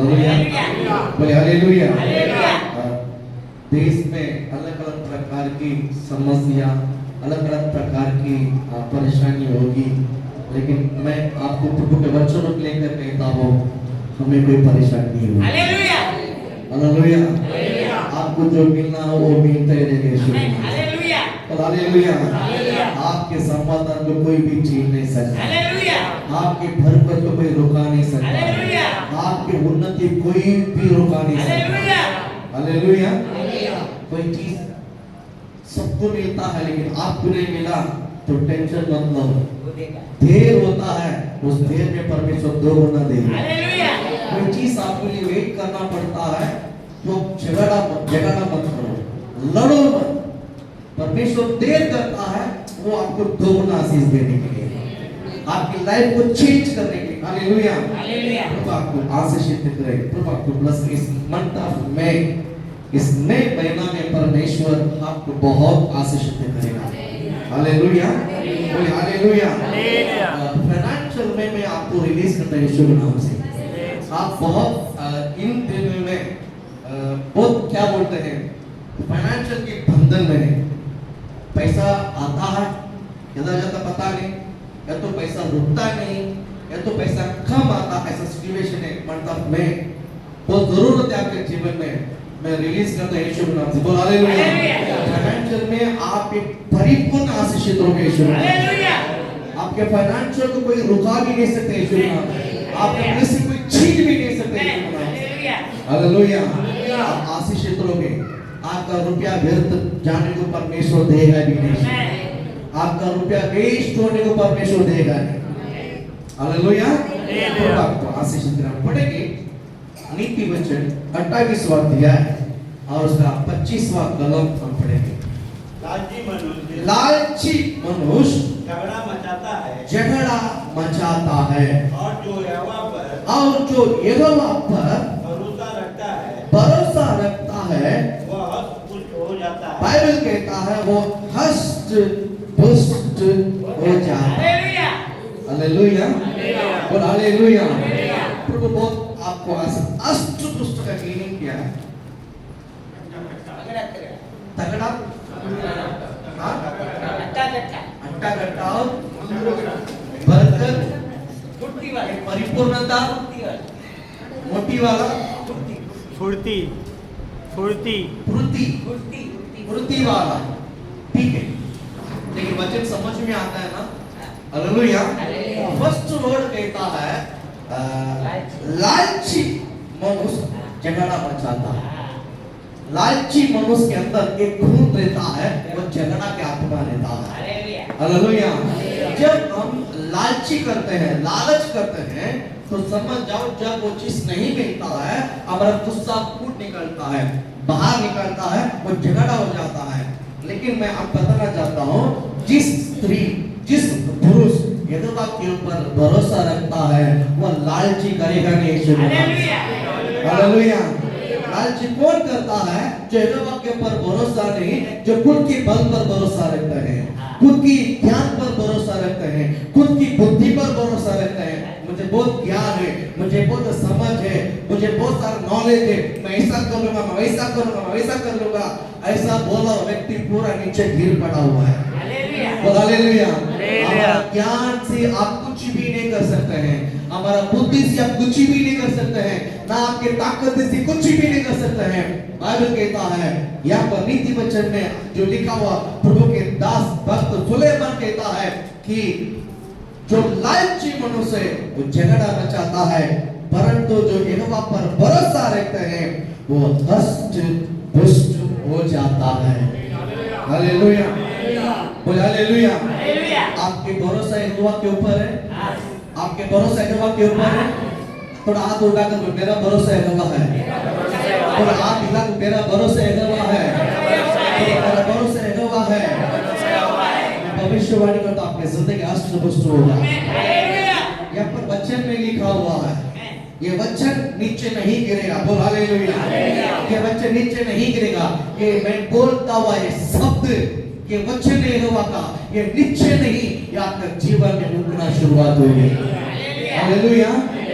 Hallelujah, बोले hallelujah. देश में अलग अलग प्रकार की समस्या, अलग अलग प्रकार की परेशानी होगी, लेकिन मैं आपको प्रभु के वचनों को लेकर कहता हूँ, हमें कोई परेशानी नहीं होगी। Hallelujah, hallelujah. आपको जो मिलना हो वो मिलता ही रहेगा। Hallelujah, hallelujah. आपके समाधान को कोई भी छीन नहीं सकता। हालेलुया। आपके बरकत को कोई रुका नहीं सकता। हालेलुया। आपकी उन्नति कोई भी रुका नहीं सकता। Hallelujah, hallelujah. कोई चीज सबको मिलता है लेकिन आपको नहीं मिला तो टेंशन मत लो, देर होता है, उस देर में परमेश्वर दो गुना देगा। हालेलुया। कोई चीज आपके लिए वेट करना पड़ता है तो झगड़ा मत करो, लड़ो मत। परमेश्वर देर करता है वो आपको दो गुना आशीष देने के लिए, आपकी लाइफ को चेंज करने के लिए। Hallelujah, hallelujah. प्रभु आपको आशीषित करे, प्रभु आपको ब्लेस। इस मंथ ऑफ मई, इस नए महीना में परमेश्वर आपको बहुत आशीषित करेगा। हालेलुया, बोले हालेलुया। फाइनेंशियल में मैं आपको रिलीज करता हूं यीशु के नाम से। आप बहुत इन दिनों में बहुत क्या बोलते हैं, फाइनेंशियल के बंधन में है। पैसा आता है, इधर जाता पता नहीं, या तो पैसा रुकता नहीं, या तो पैसा कम आता, ऐसा सिचुएशन है। मतलब मैं बहुत जरूरत है आपके जीवन में, मैं रिलीज करता हूं यीशु के नाम से। बोल हालेलुया। फाइनेंशियल में आप एक परिपूर्ण आशीषित होंगे यीशु के नाम से। हालेलुया। आपके फाइनेंशियल को कोई रुका भी नहीं सकते यीशु के नाम से, आपके ब्लेसिंग कोई छीन भी नहीं सकते यीशु के नाम से। हालेलुया। आप आशीषित होंगे, आपका रुपया व्यर्थ जाने को परमेश्वर देगा भी नहीं, आपका रुपया वेस्ट होने को परमेश्वर देगा नहीं। हालेलुया। तो आपको आशीषित करना पड़ेगी। नीति वचन 28वां अध्याय और उसका 25वां कलम हम पढ़ेंगे। लालची मनुष्य झगड़ा मचाता है, झगड़ा मचाता है, और जो यहोवा पर भरोसा रखता है वह हष्ट-पुष्ट हो जाता है। बाइबल कहता है वो हष्ट पुष्ट हो जाता है। हालेलुया, बोल हालेलुया। प्रभु बहुत आपको अष्ट पुष्ट का मीनिंग क्या है? तगड़ा, अट्टा गट्टा और बरकत, परिपूर्णता, मोटी वाला, फुर्ती फुर्ती फुर्ती वाला। ठीक है, लेकिन वचन समझ में आता है ना? हालेलुया। फर्स्ट वर्ड कहता है लालची मनुष्य झगड़ा मचाता है। लालची मनुष्य के अंदर एक खून रहता है, वो झगड़ा के आत्मा रहता है। हालेलुया। जब हम लालची करते हैं, लालच करते हैं, तो समझ जाओ जब वो चीज नहीं मिलता है, हमारा गुस्सा फूट निकलता है, बाहर निकलता है, वो झगड़ा हो जाता है। लेकिन मैं आपको बताना चाहता हूँ, जिस स्त्री, जिस पुरुष यहोवा के ऊपर भरोसा रखता है, वो लालची करेगा नहीं। हालेलुया। लालची कौन करता है? जो यहोवा के ऊपर भरोसा नहीं, जो खुद की बल पर भरोसा रखते हैं, खुद की ज्ञान पर भरोसा रखते हैं, खुद की बुद्धि पर भरोसा रखते हैं। मुझे बहुत ज्ञान है, मुझे बहुत समझ है, मुझे बहुत सारा नॉलेज है, मैं ऐसा कर लूंगा, मैं वैसा करूंगा, मैं वैसा कर लूंगा, ऐसा बोला व्यक्ति पूरा नीचे गिर पड़ा हुआ है। हालेलुया। हमारा ज्ञान से आप कुछ भी नहीं कर सकते हैं, हमारा बुद्धि से आप कुछ भी नहीं कर सकते हैं, ना आपके ताकत से कुछ भी नहीं कर सकते हैं। बाइबल कहता है, यहाँ पर नीति वचन में जो लिखा हुआ, प्रभु के दास भक्त सुलेमान कहता है कि जो लालची मनुष्य है वो झगड़ा मचाता है, परंतु जो यहोवा पर भरोसा रखते हैं वो हष्ट पुष्ट हो जाता है। हालेलुया, बोल हालेलुया। आपके भरोसा यहोवा के ऊपर है, आपके भरोसा यहोवा के ऊपर है। थोड़ा हाथ उठाकर बोलो, मेरा भरोसा यहोवा है। थोड़ा हाथ हिलाकर, मेरा भरोसा यहोवा है, मेरा भरोसा यहोवा है। भविष्यवाणी करता आपके जिंदगी अष्ट पुष्ट होगा। यहाँ पर वचन में लिखा हुआ है, ये वचन नीचे नहीं गिरेगा। बोल हालेलुया। ये वचन नीचे नहीं गिरेगा। ये मैं बोलता हुआ ये शब्द, ये वचन यहोवा का, ये नीचे नहीं, ये आपका जीवन में उगना शुरुआत होगी। हालेलुया।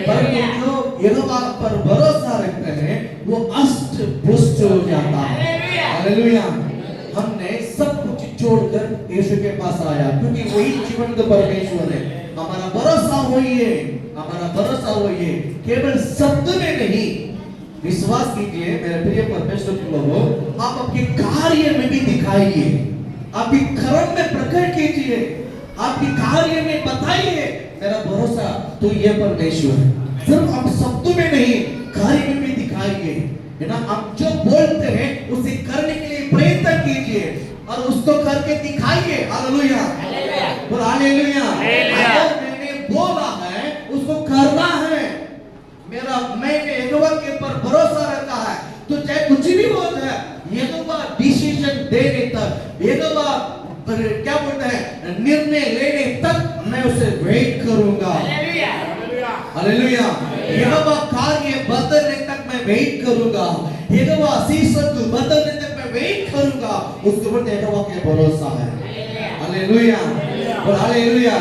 परंतु जो यहोवा पर भरोसा रखते हैं वो अष्ट पुष्ट हो जाता है। हालेलुया। हमने सब कुछ छोड़कर यीशु के पास आया क्योंकि वही जीवंत परमेश्वर है। हमारा भरोसा वही है, हमारा भरोसा वही है। केवल शब्द में नहीं, विश्वास कीजिए मेरे प्रिय परमेश्वर के लोगों, आप अपने कार्य में भी दिखाइए, आपकी कर्म में प्रकट कीजिए, आपकी कार्य में बताइए मेरा भरोसा तो ये परमेश्वर है। सिर्फ आप शब्दों में नहीं, कार्य में भी दिखाइए, है ना। आप जो बोलते हैं उसे करने के लिए प्रयत्न कीजिए और उसको करके दिखाइए। हालेलुया, बोल हालेलुया। अगर मैंने बोला है उसको करना है, मैंने यहोवा के ऊपर भरोसा रखा है, तो चाहे कुछ भी हो जाए, यहोवा डिसीजन देने तक, यहोवा क्या बोलते हैं निर्णय लेने तक मैं उसे वेट करूंगा। हालेलुया। यहोवा कार्य बदलने तक मैं वेट करूंगा, यहोवा शीर्षक बदलने तक मैं वेट करूंगा। उसके ऊपर यहोवा के भरोसा है। हालेलुया, बोल हालेलुया।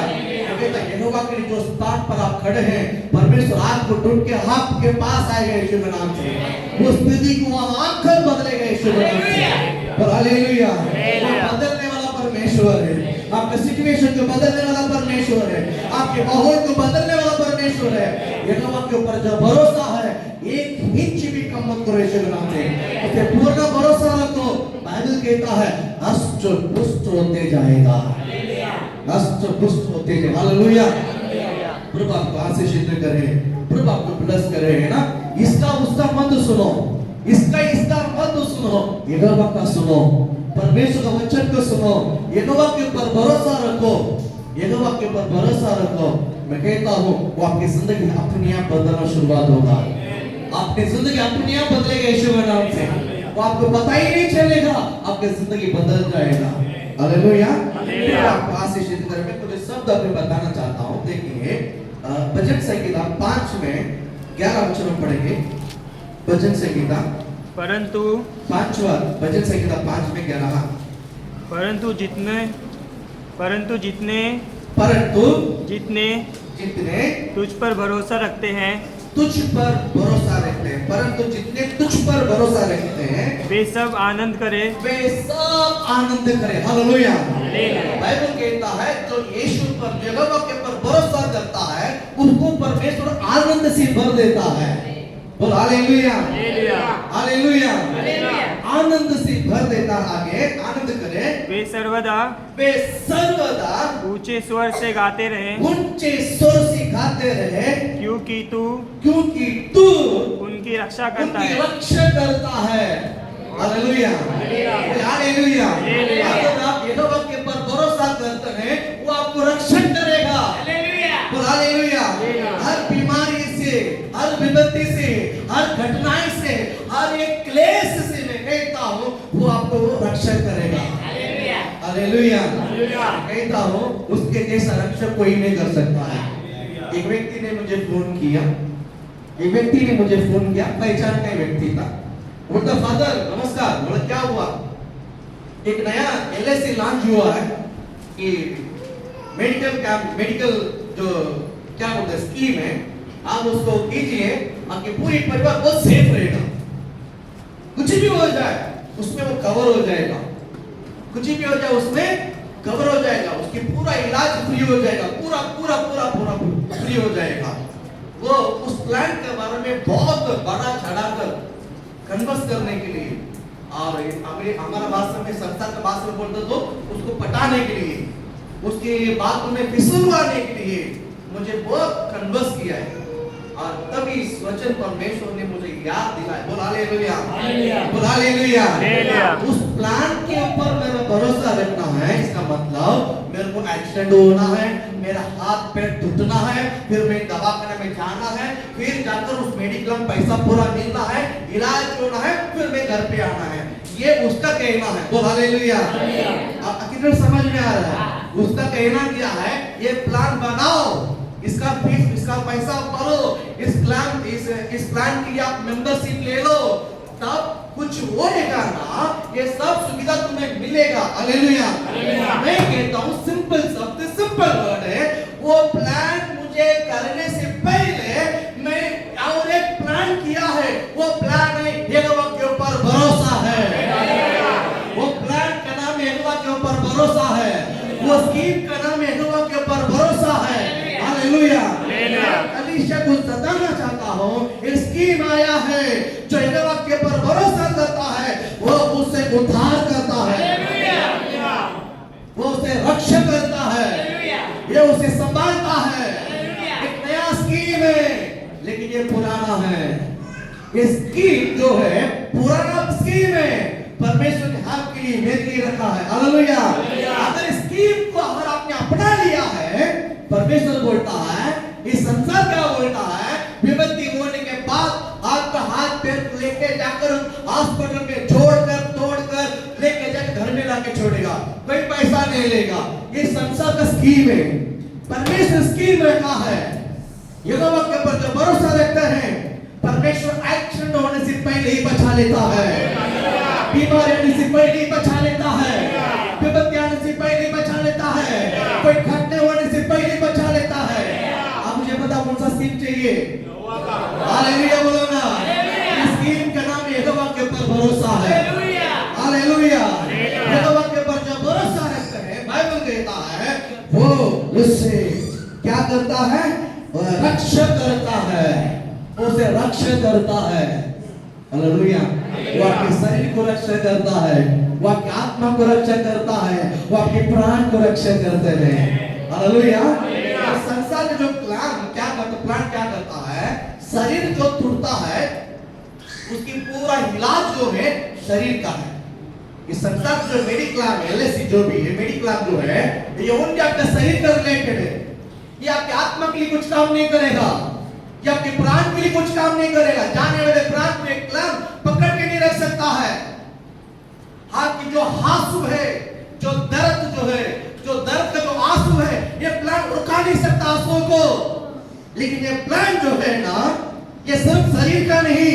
यहोवा के जो स्थान पर आप खड़े हैं, परमेश्वर आपको ढूंढ के आपके पास आएगा यीशु के नाम से। वो स्थिति को वहां आकर बदलेगा यीशु के नाम से। बोल हालेलुया। बदलने वाला परमेश्वर है, आपके सिचुएशन को बदलने वाला परमेश्वर है, आपके माहौल को बदलने वाला परमेश्वर है। यहोवा के ऊपर जो भरोसा है, एक इंच भी कम मत करो यीशु के नाम से, उसे पूर्ण भरोसा रखो। बाइबल कहता है अष्ट पुष्ट होते जाएगा, अष्ट पुष्ट होते जाएगा। हालेलुया। प्रभु आपको आशीषित करे, प्रभु आपको ब्लेस करे, है ना। इसका उसका मत सुनो, इसका मत सुनो, यहोवा का सुनो, परमेश्वर का वचन को सुनो, यहोवा के ऊपर भरोसा रखो, यहोवा के ऊपर भरोसा रखो। मैं कहता हूँ वो आपकी जिंदगी अपने आप बदलना शुरुआत होगा, आपकी जिंदगी अपने आप बदलेगा यीशु के नाम से। वो आपको पता ही नहीं चलेगा, आपकी जिंदगी बदल जाएगा। हालेलुया। आपको आशीषित करे। मैं कुछ शब्द आपको बताना चाहता हूँ। देखिए भजन संहिता 5 में 11 वचन पढ़ेंगे। भजन संहिता परंतु 5वां भजन संहिता 5 में 11। परंतु जितने तुझ पर भरोसा रखते हैं, तुझ पर भरोसा रखते हैं, परंतु जितने तुझ पर भरोसा रखते हैं वे सब आनंद करे, वे सब आनंद करे। हालेलुया। बाइबल कहता है जो यीशु पर, यहोवा के पर भरोसा करता है, उसको परमेश्वर आनंद से भर देता है। बोल हालेलुया, हालेलुया। आनंद से भर देता। आगे आनंद करे। वे सर्वदा ऊंचे स्वर से गाते रहे, ऊंचे स्वर से गाते रहे, क्योंकि तू उनकी रक्षा करता है, रक्षा करता है। Hallelujah, hallelujah. अगर आप यहोवा के पर भरोसा करते हैं, वो आपको रक्षण करेगा। हालेलुया। हर बीमारी से, हर विपत्ति से, हर घटनाएं से, हर एक क्लेश से मैं कहता हूँ वो आपको रक्षण करेगा। हालेलुया। कहता हूँ उसके जैसा रक्षक कोई नहीं कर सकता है। एक व्यक्ति ने मुझे फोन किया, पहचान का व्यक्ति था। बोलता फादर नमस्कार। बोला क्या हुआ? एक नया LIC लॉन्च हुआ है कि मेडिकल जो क्या बोलते हैं स्कीम है, आप उसको कीजिए, आपके पूरी परिवार बहुत सेफ रहेगा। कुछ भी हो जाए उसमें वो कवर हो जाएगा, कुछ भी हो जाए उसमें कवर हो जाएगा, उसकी पूरा इलाज फ्री हो जाएगा, पूरा फ्री हो जाएगा। वो उस प्लान के बारे में बहुत बड़ा चढ़ाकर कन्वर्स करने के लिए और हमारा भाषा में संस्था का भाषा में बोलते तो उसको पटाने के लिए, उसकी बातों में फिसलवाने के लिए मुझे बहुत कन्वर्स किया है। और तभी इस वचन परमेश्वर ने मुझे याद दिलाया। बोल हालेलुया, बोल हालेलुया। उस प्लान के ऊपर मेरा भरोसा रखना है। इसका मतलब मेरे को एक्सीडेंट होना है, मेरा हाथ पैर टूटना है, फिर मैं दवाखाने में जाना है, फिर जाकर उस मेडिकल में पैसा पूरा मिलना है, इलाज होना है, फिर मैं घर पे आना है। ये उसका कहना है। बोल हालेलुया। आप कितना समझ में आ रहा है? उसका कहना क्या है? ये प्लान बनाओ, इसका फीस, इसका पैसा भरो, इस प्लान की आप मेंबरशिप ले लो, तब कुछ होएगा ना, ये सब सुविधा तुम्हें मिलेगा। हालेलुया। मैं कहता हूँ सिंपल शब्द, सिंपल वर्ड है, वो प्लान मुझे करने से पहले मैं और स्कीम आया है। जो यहोवा के ऊपर भरोसा करता है वो उसे उद्धार करता है, वो उसे रक्षा करता है, ये उसे संभालता है। एक नया स्कीम है लेकिन ये पुराना है। ये स्कीम जो है पुराना स्कीम है, परमेश्वर ने आपके लिए मेरे लिए रखा है। हालेलुया। अगर इस स्कीम को अगर आपने अपना लिया है, परमेश्वर बोलता है, इस संसार क्या बोलता है, विपत्ति होने के बाद आपका हाथ पैर लेके जाकर हॉस्पिटल में जोड़कर तोड़कर लेके जाकर घर में लाके छोड़ेगा, कोई पैसा नहीं लेगा। ये संसार का स्कीम है। परमेश्वर स्कीम रखा है। यहोवा के ऊपर जो भरोसा रखते हैं, परमेश्वर एक्सीडेंट होने से पहले ही बचा लेता है, बीमारी आने से पहले ही बचा लेता है, विपत्ति आने से पहले ही बचा लेता है, कोई घटना होने से पहले ही बचा लेता है। आप मुझे पता कौन सा स्कीम चाहिए? हालेलुया बोलो ना। इस स्कीम का नाम यहोवा के ऊपर भरोसा है। हालेलुया। यहोवा के ऊपर जो भरोसा रखते हैं, बाइबल कहता है वो उससे क्या करता है? रक्षा करता है, उसे रक्षा करता है। हालेलुया। वो आपके शरीर को रक्षा करता है, वो आपकी आत्मा को रक्षा करता है, वो आपके प्राण को रक्षा करते हैं। हालेलुया। संसार में जो प्लान क्या करता है, शरीर जो टूटता है उसकी पूरा इलाज जो है शरीर का है। इस संसार जो मेडिक्लेम एलएसी जो भी है, मेडिक्लेम जो है ये उनके आपके शरीर का रिलेटेड है। ये आपके आत्मा के लिए कुछ काम नहीं करेगा, ये आपके प्राण के लिए कुछ काम नहीं करेगा। जाने वाले प्राण को एक क्लैम पकड़ के नहीं रख सकता है। आपकी जो आंसू है, जो दर्द जो है, जो दर्द का जो आंसू है, ये प्लान रुका नहीं सकता आंसुओं को। लेकिन ये प्लान जो है ना, ये सिर्फ शरीर का नहीं,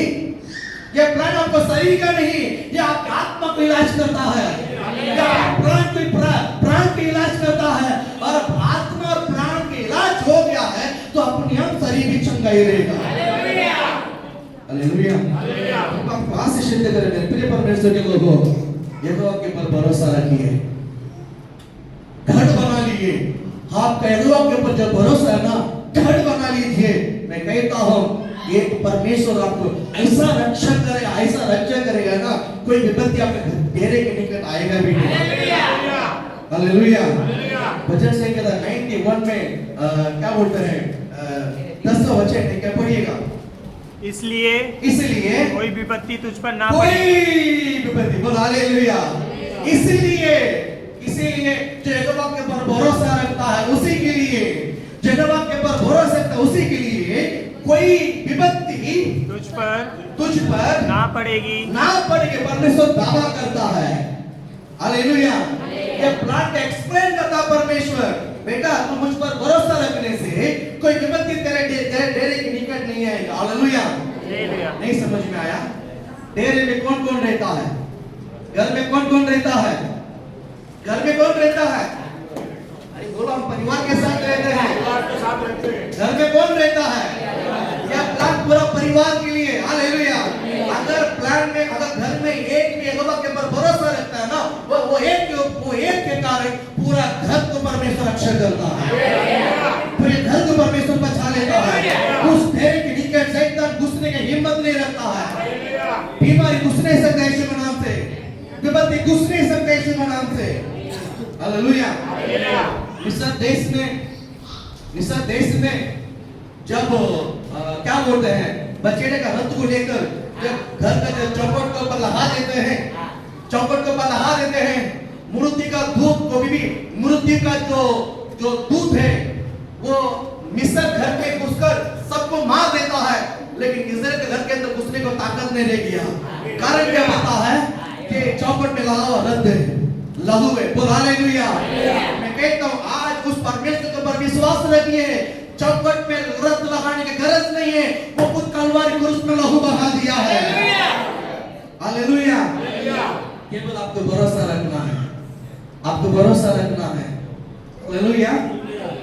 ये प्लान आपको शरीर का नहीं, ये आपके आत्मा को इलाज करता है, ये प्राण को इलाज करता है। और आत्मा और प्राण के इलाज हो गया है तो अपनी हम शरीर भी चंगा ही रहेगा। हालेलुया। आप आशीष सिद्ध करें मेरे प्रिय परमेश्वर के लोगों, यहोवा के ऊपर भरोसा रखिए, घर बना लीजिए। आपका यहोवा के ऊपर जो भरोसा है ना, घर बना लीजिए। मैं कहता हूँ ये परमेश्वर आपको ऐसा रक्षा करेगा, ऐसा रक्षा करेगा ना, कोई विपत्ति आपके घेरे के निकट आएगा भी नहीं। हालेलुया। वचन से कहता 91 में क्या बोलते हैं, 10वां वचन क्या पढ़िएगा? इसलिए कोई विपत्ति तुझ पर ना कोई पड़े। विपत्ति बोल हालेलुया। इसीलिए जो यहोवा के ऊपर भरोसा रखता है उसी के लिए, जो यहोवा के ऊपर भरोसा रखता है उसी के लिए कोई विपत्ति तुझ पर ना पड़ेगी। परमेश्वर दावा करता है। हालेलुया। ये प्लान एक्सप्लेन करता परमेश्वर, बेटा तू मुझ पर भरोसा रखने से कोई विपत्ति तेरे डेरे के निकट नहीं आएगा। हालेलुया। नहीं समझ में आया? डेरे में कौन कौन रहता है? घर में कौन कौन रहता है? घर में कौन रहता है? अरे बोलो, हम परिवार के साथ रहते हैं। घर में कौन रहता है? यह प्लान पूरा परिवार के लिए। हालेलुया। अगर प्लान में, अगर घर में एक भी यहोवा के ऊपर भरोसा रखता है ना, वो एक के कारण पूरा घर को परमेश्वर रक्षा करता है, पूरे घर को परमेश्वर बचा लेता है। उस डेरे के निकट शैतान घुसने की हिम्मत नहीं रखता है। बीमारी घुस नहीं सकता यीशु के नाम से, विपत्ति घुस नहीं सकता यीशु के नाम से। हालेलुया। मिस्र देश में जब क्या बोलते हैं, बछड़े का रथ को लेकर जब घर का जो चौखट के ऊपर लगा देते हैं, चौखट के ऊपर लगा देते हैं, मूर्ति का दूध को भी मूर्ति का जो दूध है वो मिस्र घर में घुसकर सबको मार देता है, लेकिन इस्राएल के घर के अंदर घुसने को ताकत नहीं रह गया। कारण क्या पता है कि चौखट में लगा हुआ रथ है, लहू है। बोल हालेलुया। मैं कहता हूँ आज उस परमेश्वर के ऊपर विश्वास रखिए। चौखट में रथ लगाने की गरज नहीं है, वो खुद कलवारी क्रूस में लहू बहा दिया है। हालेलुया। केवल आपको भरोसा रखना है, आपको भरोसा रखना है। हालेलुया।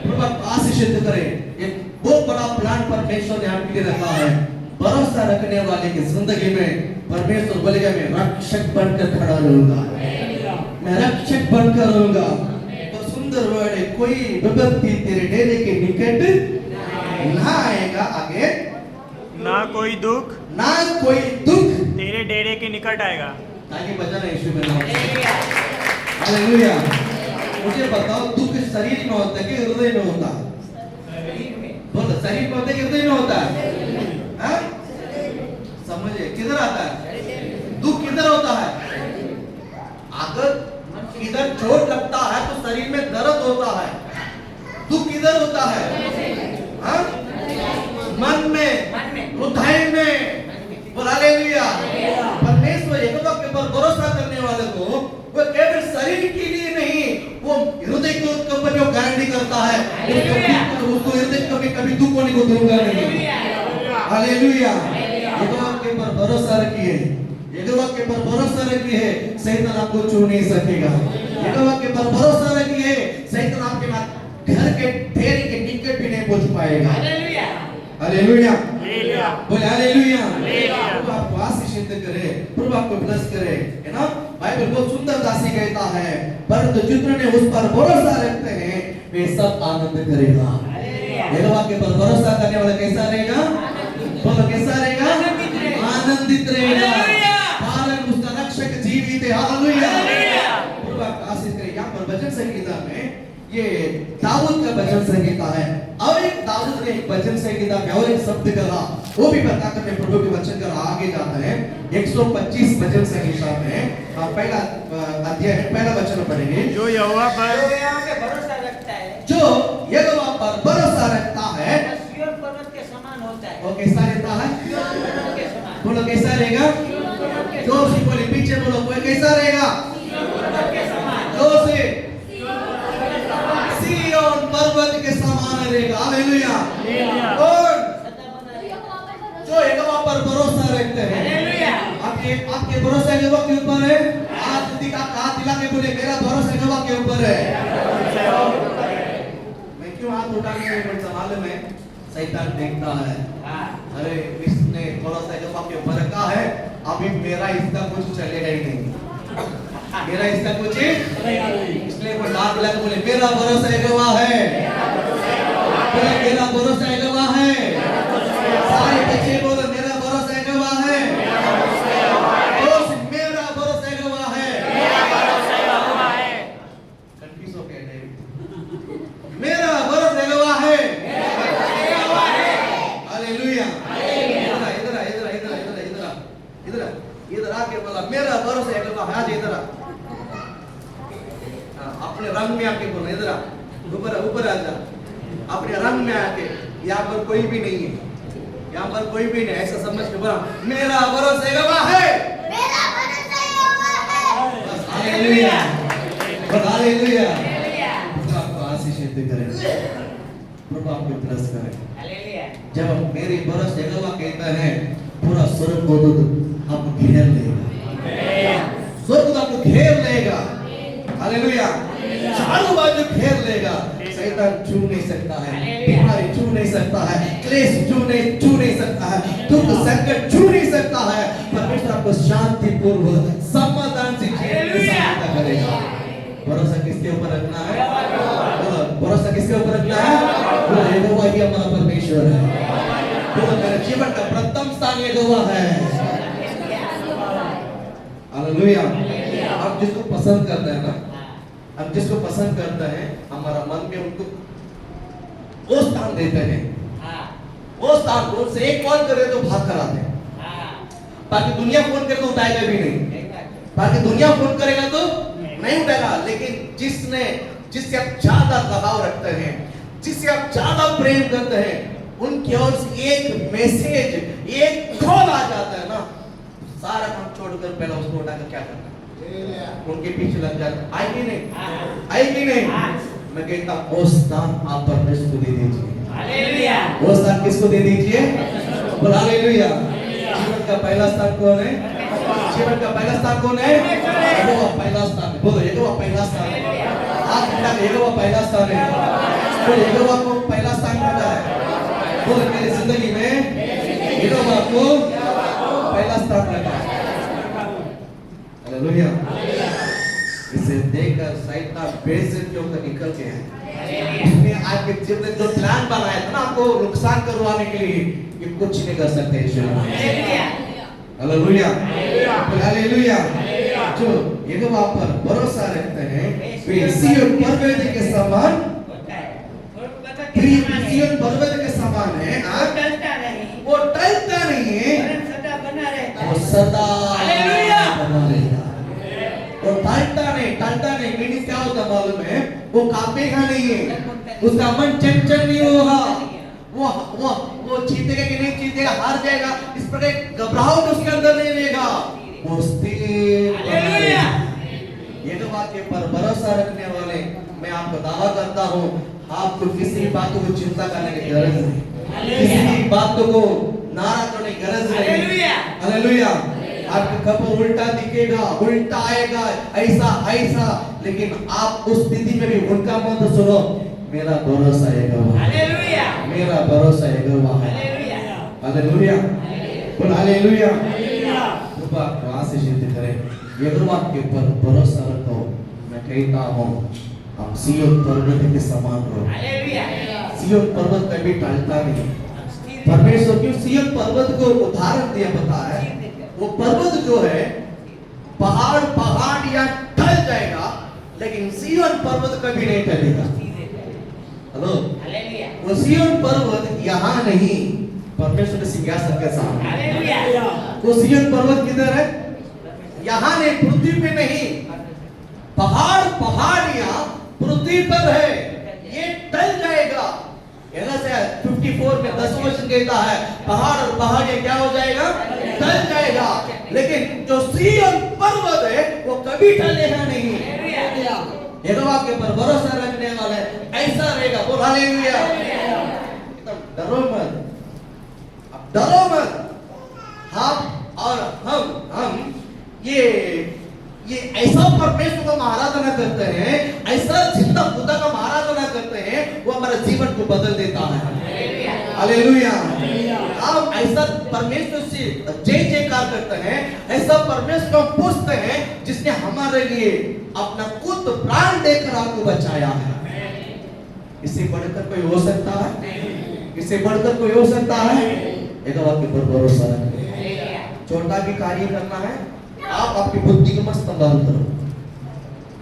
प्रभु आशीषित करे। एक बहुत बड़ा प्लान परमेश्वर ने आपके लिए रखा है। भरोसा रखने वाले की जिंदगी में परमेश्वर बोलेगा मैं रक्षक बनकर खड़ा रहूंगा, मैं रक्षक बनकर रहूंगा। तो सुंदर वर्ड है, कोई विपत्ति तेरे डेरे के निकट ना आएगा। आगे ना कोई दुख ना कोई दुख तेरे डेरे के निकट आएगा। ताकि बचा नहीं यीशु के नाम से। हालेलुया। मुझे बताओ दुख शरीर में होता है कि हृदय में होता है? बोलो शरीर में होता है कि हृदय में होता है? हाँ? समझिए किधर आता है दुख? किधर होता है? अगर इधर चोट लगता है तो शरीर में दर्द होता है। दुख किधर होता है? हाँ? मन में, हृदय में। बोलो हालेलुया। परमेश्वर यहोवा के ऊपर भरोसा करने वाले को वो केवल शरीर के लिए नहीं, वो हृदय के ऊपर जो गारंटी करता है उसको हृदय कभी दुख होने को दूंगा नहीं। हालेलुया। यहोवा के ऊपर भरोसा रखिए, यहोवा के ऊपर भरोसा रखिए, शैतान आपको छू नहीं सकेगा। यहोवा के ऊपर भरोसा रखिए, शैतान आपके घर के डेरे के निकट भी नहीं पहुंच पाएगा। हालेलुया। बोले हालेलुया। प्रभु आपको आशीषित करे, प्रभु आपको ब्लेस करे, है ना? बाइबल बहुत सुंदरता से कहता है, परंतु जितने उस पर भरोसा रखते हैं वे सब आनंद करेगा। यहोवा के पर भरोसा करने वाला कैसा रहेगा? बोलो कैसा रहेगा? आनंदित रहेगा। कारण उसका रक्षक जीवित है। हालेलुया। प्रभु आपको आशीष करे। यहाँ पर भजन संगीता में ये दाऊद का भजन संगीता है, और एक दाऊद ने एक भजन संगीता में और एक शब्द कहा, वो भी बताकर मैं प्रभु के वचन कर आगे जाता है। 125 भजन संगीता में पहला अध्याय पहला वचन पढ़ेंगे। जो यहोवा पर भरोसा रखता है, जो यहोवा पर भरोसा रखता है सिय्योन पर्वत के समान होता है। वो कैसा रहता है? सिय्योन पर्वत के समान। बोलो कैसा रहेगा? जोर से बोले, पीछे बोलो, कोई कैसा रहेगा? सिय्योन पर्वत के समान। जोर से, सिय्योन पर्वत के समान रहेगा। हालेलुया। कौन? जो यहोवा पर भरोसा रखते हैं। हालेलुया। आपके भरोसा यहोवा के ऊपर है। हाथ दिला के बोले, मेरा भरोसा यहोवा के ऊपर है। मैं क्यों हाथ उठाने में बोलता मालूम है? शैतान देखता है, अरे इसने भरोसा यहोवा के ऊपर रखा है, अभी मेरा इसका कुछ चलेगा ही नहीं, मेरा इसका कुछ इसलिए वो डांट लगा के बोले, मेरा भरोसा यहोवा है, मेरा भरोसा यहोवा है। सारे बच्चे बोलो, मेरा भरोसा यहोवा है। मेरा भरोसा यहोवा है। कंफ्यूज हो गए नहीं? मेरा भरोसा यहोवा है। हालेलुया। इधर आके बोला, मेरा भरोसा यहोवा है। आज इधर अपने रंग में आके बोलो, इधर ऊपर आ जा, अपने रंग में आके। यहाँ पर कोई भी नहीं है, यहाँ पर कोई भी नहीं, ऐसा समझ के बोला, मेरा भरोसा यहोवा है। हालेलुया। हालेलुया। आपको आशीषित करे, प्रभु आपको ब्लेस करे। जब मेरी भरोसा यहोवा कहता है, पूरा स्वर्ग को आपको घेर लेगा, स्वर्ग आपको घेर लेगा। हालेलुया। चारों बाजू घेर लेगा। शैतान छू नहीं सकता है, बीमारी छू नहीं सकता है, क्लेश छू नहीं सकता है, दुख संकट छू नहीं सकता है। परमेश्वर आपको शांति पूर्वक समाधान से जीने की सहायता करेगा। भरोसा किसके ऊपर रखना है? बोलो, भरोसा किसके ऊपर रखना है? बोलो, यहोवा ही हमारा परमेश्वर है। बोलो, मेरे जीवन का प्रथम स्थान यहोवा है। हालेलुया। आप जिसको पसंद करते हैं ना, हम जिसको पसंद करते हैं, हमारा मन में उनको वो स्थान देते हैं, वो स्थान। उनसे एक कॉल करे तो भाग कर आते हैं, बाकी दुनिया फोन करे तो उठाएगा भी नहीं, बाकी दुनिया फोन करेगा तो नहीं उठाएगा। लेकिन जिससे आप ज्यादा लगाव रखते हैं, जिससे आप ज्यादा प्रेम करते हैं, उनकी ओर से एक मैसेज, एक कॉल आ जाता है ना, सारा काम छोड़कर पहला उसको उठाकर क्या करना, उनके पीछे लग जाता। आई कि नहीं? आई कि नहीं? मैं कहता वो स्थान आप परमेश्वर को दे दीजिए। हालेलुया। वो स्थान किसको दे दीजिए? बोलो हालेलुया। जीवन का पहला स्थान कौन है? जीवन का पहला स्थान कौन है? यहोवा पहला स्थान है। बोलो यहोवा पहला स्थान है। आप उठा के यहोवा पहला स्थान है। बोलो यहोवा को पहला स्थान मिला है। बोलो मेरी जिंदगी में यहोवा को पहला स्थान रखा है। हालेलुया। इसे देखकर शैतान बेइज्जत के ऊपर निकल के है। उसने आपके जीवन में जो प्लान बनाया था ना, आपको को नुकसान करवाने के लिए ये कुछ नहीं कर सकते यीशु। Hallelujah, hallelujah. जो यहोवा पर भरोसा रखते हैं वे सिय्योन पर्वत के समान, सिय्योन पर्वत के समान है। वो टलता नहीं है, वो सदा बना रहेगा। वो टलता नहीं मीनिंग क्या होता मालूम है? वो कांपेगा नहीं है, उसका मन चंचल नहीं होगा, वो जीतेगा कि नहीं जीतेगा, हार जाएगा, इस प्रकार घबराहट उसके अंदर नहीं रहेगा, वो स्थिर। यहोवा के पर भरोसा रखने वाले, मैं आपको दावा करता हूँ आपको किसी बात को चिंता करने की गरज नहीं, किसी बात को नाराज होने की गरज नहीं। हालेलुया। आपको कब उल्टा दिखेगा, उल्टा आएगा, ऐसा, लेकिन आप उस स्थिति में भी उनका मत सुनो, मेरा भरोसा है यहोवा, मेरा भरोसा है यहोवा है। हालेलुया, बोल हालेलुया। कृपा आशीष करें, यहोवा के पर भरोसा रखो। मैं कहता हूँ आप सिय्योन पर्वत के समान रहो। सिय्योन पर्वत कभी टलता नहीं। परमेश्वर क्यों सिय्योन पर्वत को उदाहरण दिया पता है? वो पर्वत जो है पहाड़ या टल जाएगा, लेकिन सिय्योन पर्वत कभी नहीं टलेगा। हेलो, वो सिय्योन पर्वत यहाँ नहीं, परमेश्वर के सिंहासन के सामने। वो सिय्योन पर्वत किधर है? यहाँ नहीं, पृथ्वी पे नहीं। पहाड़ियां पृथ्वी पर है, ये टल जाएगा। यहाँ से 54 में 10 वचन कहता है पहाड़ और पहाड़ियां क्या हो जाएगा? टल जाएगा, लेकिन जो सिय्योन पर्वत है वो कभी टलेगा नहीं। यहोवा के पर भरोसा रखने वाले ऐसा रहेगा। बोल हालेलुया। डरो मत, अब डरो मत। हम और हम ये ऐसा परमेश्वर का आराधना करते हैं, ऐसा जिंदा खुदा का आराधना करते हैं, वो हमारे जीवन को बदल देता है। हालेलुया। हम ऐसा परमेश्वर से जय जयकार करते हैं, ऐसा परमेश्वर को पूछते हैं जिसने हमारे लिए अपना खुद प्राण देकर आपको बचाया है। इससे बढ़कर कोई हो सकता है? इससे बढ़कर कोई हो सकता है? यहोवा के ऊपर भरोसा रखें। छोटा भी कार्य करना है, आप आपकी बुद्धि को मत इस्तेमाल करो,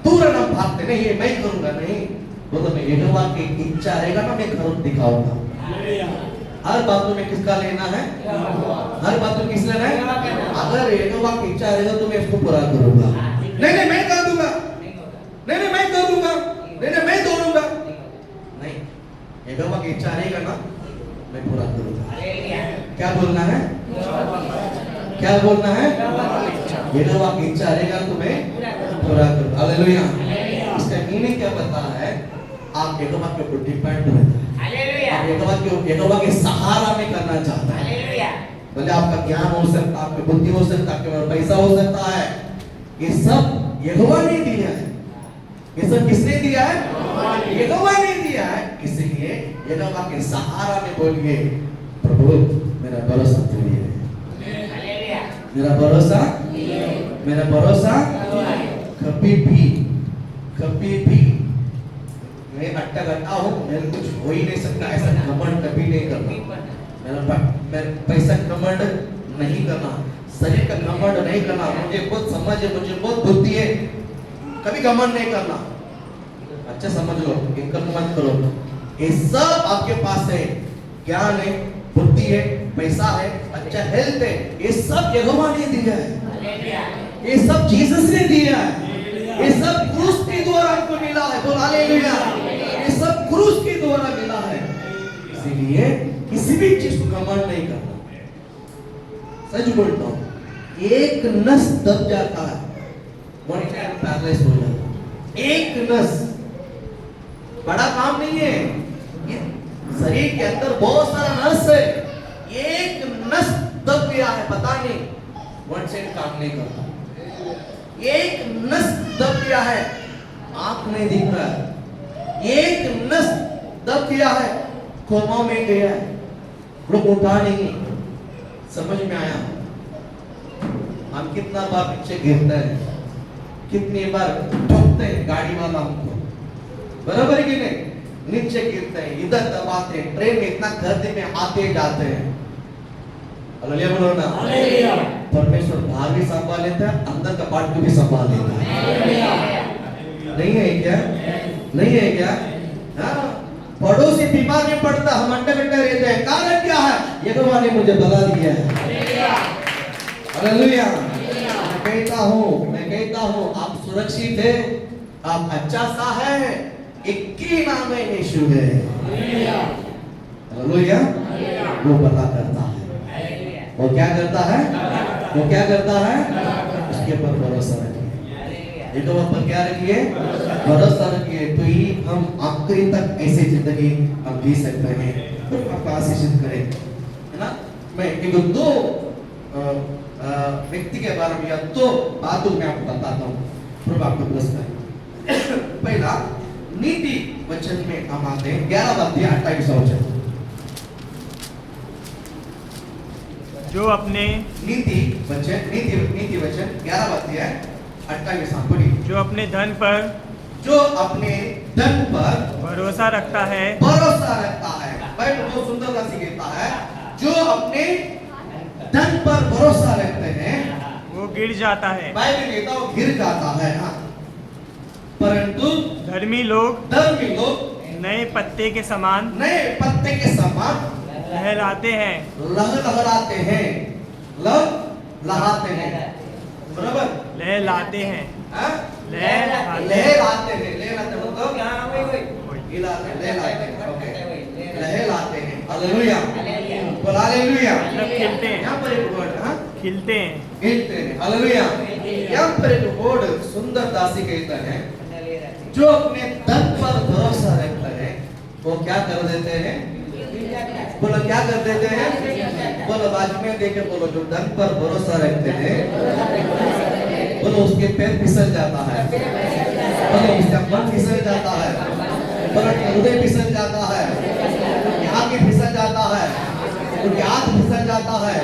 दूर ना भागते नहीं, ये मैं करूंगा नहीं, बोलो मैं यहोवा की इच्छा रहेगा ना, मैं करूं दिखाऊंगा। हर बात में किसका लेना है? हर बात में किस लेना है? अगर यहोवा की इच्छा रहेगा तो मैं इसको पूरा करूंगा। नहीं मैं कर दूंगा, नहीं मैं कर दूंगा, नहीं मैं तोड़ूंगा नहीं। यहोवा की इच्छा रहेगा ना, मैं पूरा करूंगा। क्या बोलना है? क्या बोलना है? यहोवा की इच्छा रहेगा तो मैं पूरा करूंगा। हालेलुया। इसका मीनिंग क्या पता है? आप यहोवा के ऊपर डिपेंड रहते हैं, आप यहोवा के सहारा में करना चाहते हैं। भले आपका ज्ञान हो सकता, आपकी बुद्धि हो सकता, आपके पैसा हो सकता है, ये सब यहोवा ने दिया है। ये सब किसने दिया है? यहोवा ने दिया है। इसलिए यहोवा के सहारा में बोलिए, प्रभु मेरा भरोसा तुझ है, मेरा भरोसा, मेरा भरोसा कभी भी मैं अट्टा हूँ, मेरे कुछ हो ही नहीं सकता, ऐसा घमंड कभी नहीं करना। मेरा पैसा घमंड नहीं करना, शरीर का घमंड नहीं करना। मुझे बहुत समझ है, मुझे बहुत बुद्धि है, कभी घमंड नहीं करना। अच्छा समझ लो, इनकम मत करो। ये सब आपके पास है, ज्ञान है, बुद्धि है, पैसा है, अच्छा हेल्थ है, ये सब यहोवा ने दिया है। ये सब जीसस ने दिया है। ये सब क्रूस के द्वारा हमको मिला है। बोल हालेलुया। ये सब क्रूस के द्वारा मिला है। इसीलिए किसी भी चीज को घमंड नहीं करना। सच बोलता हूँ, एक नस दब जाता है, वन टाइम पैरालाइज हो जाता है। एक नस बड़ा काम नहीं है, ये शरीर के अंदर बहुत सारा नस है, एक नस दब गया है, पता नहीं, वन साइड काम नहीं करता। एक नस दब गया है, आंख नहीं दिख रहा है। एक नस दब गया है, कोमा में गया है, लोग उठा नहीं। समझ में आया? हम कितना बार पीछे गिरते हैं, कितनी बार ठोकते हैं गाड़ी वाला हमको, बराबर है कि नहीं? नीचे गिरते हैं, इधर दबाते हैं, ट्रेन में इतना गर्दी में आते जाते हैं। हालेलुया बोलो ना। परमेश्वर बाहर भी संभाल लेता है, अंदर का पार्ट को भी संभाल लेता है। नहीं है क्या? नहीं है क्या? हाँ, पड़ोसी बीमार नहीं पड़ता, हम अंडे रहते हैं। कारण क्या है? यहोवा ने मुझे बता दिया है। हालेलुया। मैं कहता हूँ आप सुरक्षित है, आप अच्छा सा है, एक ही नाम है यीशु है। हालेलुया। वो भला करता है। वो क्या करता है? वो क्या करता है? उसके ऊपर भरोसा रखिए। ये तो पर क्या रखिए? भरोसा रखिए, तो ही हम आखिरी तक ऐसे जिंदगी हम जी सकते हैं। तो आपको आशीषित करें, है ना? मैं एक दो व्यक्ति के बारे में या दो बातों में आपको बताता हूँ, प्रभु आपको ब्लेस करे। पहला नीति वचन में हम आते हैं 11-28 वचन। जो अपने नीति वचन 11-28 पढ़िए। जो अपने धन पर भरोसा रखता है बाइबल बहुत सुंदर से कहता है, जो अपने धन पर भरोसा रखते हैं वो गिर जाता है, बाइबल कहता है वो गिर जाता है। हाँ। परंतु धर्मी लोग नए पत्ते के समान लहराते हैं। लहराते हैं, बराबर, लहलाते हैं। हाँ? लहराते लहराते मतलब लहलाते हैं। हालेलुया, बोल हालेलुया। मतलब खिलते हैं। यहाँ पर एक वर्ड, हाँ, खिलते हैं। हालेलुया। यहाँ पर एक वर्ड सुंदर दासी कहता है, जो अपने धन पर भरोसा रखता है वो क्या कर देते हैं? बोलो क्या कर देते हैं? बोलो बाजू में देखे बोलो, जो धन पर भरोसा रखते हैं बोलो उसके पैर फिसल जाता है, बोलो उसका मन फिसल जाता है, बोलो हृदय फिसल जाता है, यहाँ की फिसल जाता है, उनके हाथ फिसल जाता है,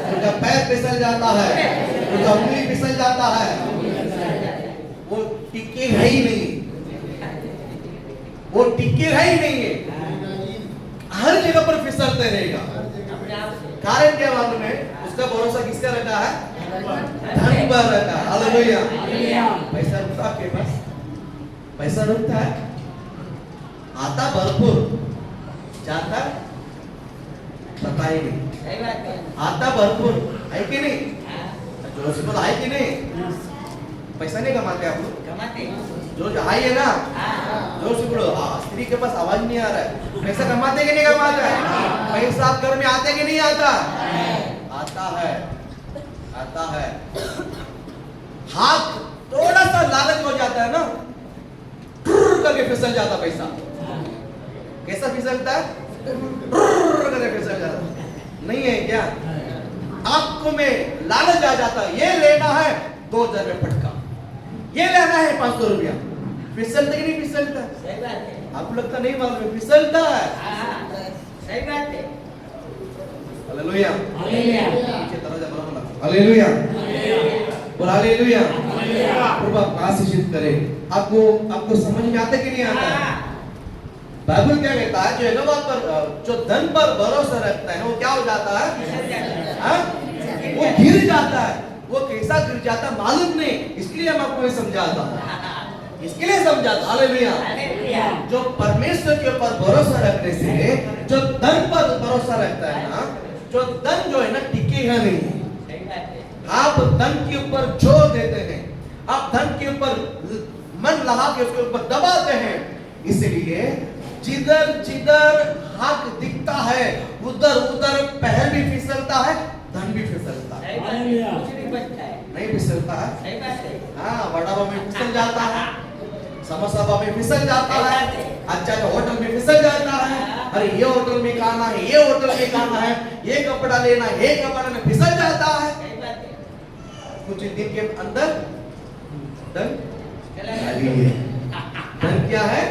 उनका पैर फिसल जाता है, उनका उंगली फिसल जाता है, वो टिके है ही नहीं, वो टिके है ही नहीं है, हर जगह पर फिसलते रहेगा। कारण क्या मालूम है? उसका भरोसा किसका रखा है? धन पर रखा है। हालेलुया। पैसा रुकता आपके पास? पैसा रुकता है? आता भरपूर, जाता पता ही नहीं। आता भरपूर है कि नहीं? जो बोला है कि नहीं? पैसा नहीं कमाते आप लोग? जो है ना, जो बोलो स्त्री के पास आवाज नहीं आ रहा है, पैसा कमाते कि नहीं कमाता है? पैसा आप घर में आते कि नहीं आता? आता है। हाथ थोड़ा सा लालच हो जाता है ना, करके फिसल जाता पैसा। कैसा फिसलता है? करके फिसल जाता। नहीं है क्या? आपको में लालच आ जाता है, ये लेना है 2000 में फटका, ये लेना है 500 रुपया। फिसलता कि नहीं फिसलता? सही बात है। आपको लगता नहीं मालूम है, फिसलता है। सही बात है। हालेलुया। हालेलुया। नीचे तरह जा बराबर लगा। हालेलुया। बोल हालेलुया। प्रभु आपको आशीषित करे। आपको समझ में आता कि नहीं आता? बाइबल क्या कहता है? जो यहोवा पर, जो धन पर भरोसा रखता है वो क्या हो जाता है? हाँ? वो गिर जाता है। वो कैसा गिर जाता है मालूम नहीं, इसलिए हम आपको समझाता हूं, इसके लिए समझाता। हालेलुया। जो परमेश्वर के ऊपर भरोसा रखने से, जो धन पर भरोसा रखता है ना, जो धन जो है ना टिकेगा नहीं। आप धन के ऊपर जोर देते हैं, आप धन के ऊपर मन लगा के उसके ऊपर दबाते हैं, इसलिए जिधर जिधर हक दिखता है उधर उधर पैर भी फिसलता है, धन भी फिसलता है। नहीं फिसलता है? हाँ, वडापाव में फिसल जाता है, समोसा में फिसल जाता है, अच्छा होटल में फिसल जाता है। अरे ये होटल में खाना है, ये होटल में खाना है, ये कपड़ा लेना है, ये कपड़ा में फिसल जाता है। कुछ दिन के अंदर धन खाली है। धन क्या है?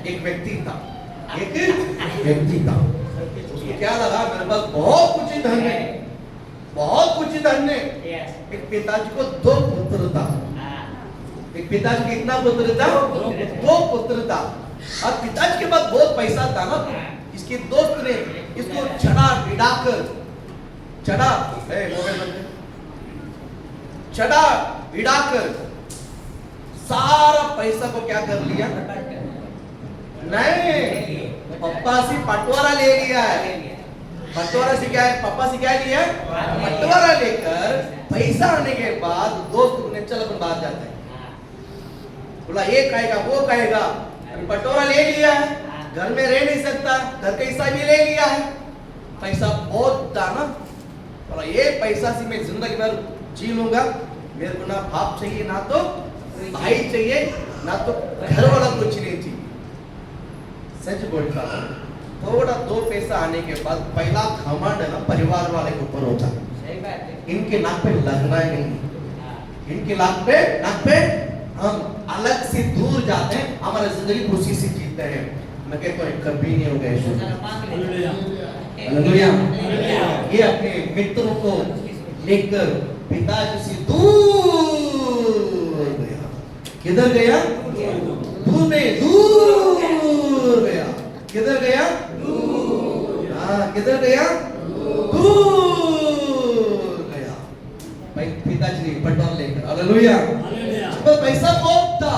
एक व्यक्ति था, उसको क्या लगा मेरे पास बहुत कुछ धन है, बहुत कुछ धन है। एक पिताजी को 2 पुत्र था। एक पिताजी कितना पुत्र था? 2 पुत्र था। और पिताजी के पास बहुत पैसा था ना, इसके दोस्त ने इसको चढ़ा भिड़ाकर चढ़ा भिड़ाकर सारा पैसा को क्या कर लिया? नहीं, पप्पा से पटवारा ले लिया है। पटवारा से क्या है? पापा से क्या लिया? पटवारा लेकर पैसा आने के बाद दोस्त ने चल अपन बाहर जाते हैं, बोला ये कहेगा वो कहेगा, पटवारा ले लिया है, घर में रह नहीं सकता, घर का हिस्सा भी ले लिया है, पैसा बहुत था ना, बोला ये पैसा से मैं जिंदगी भर जी लूंगा, मेरे को ना बाप चाहिए ना तो भाई चाहिए ना तो घर वाला कुछ नहीं चाहिए। सच बोलता हूं, थोड़ा दो पैसा आने के बाद पहला घमंड है ना परिवार वाले के ऊपर होता है। इनके नाक पे लगना ही नहीं, इनके नाक पे हम अलग से दूर जाते हैं, हमारी जिंदगी खुशी से जीते हैं। मैं कहता हूँ कभी नहीं होगा हालेलुया। ये अपने मित्रों को लेकर पिताजी से दूर गया। किधर गया? दूर गया। किधर गया? किधर गया? दूर गया। पिताजी पटवार लेकर। हालेलुया। तो पैसा बहुत था,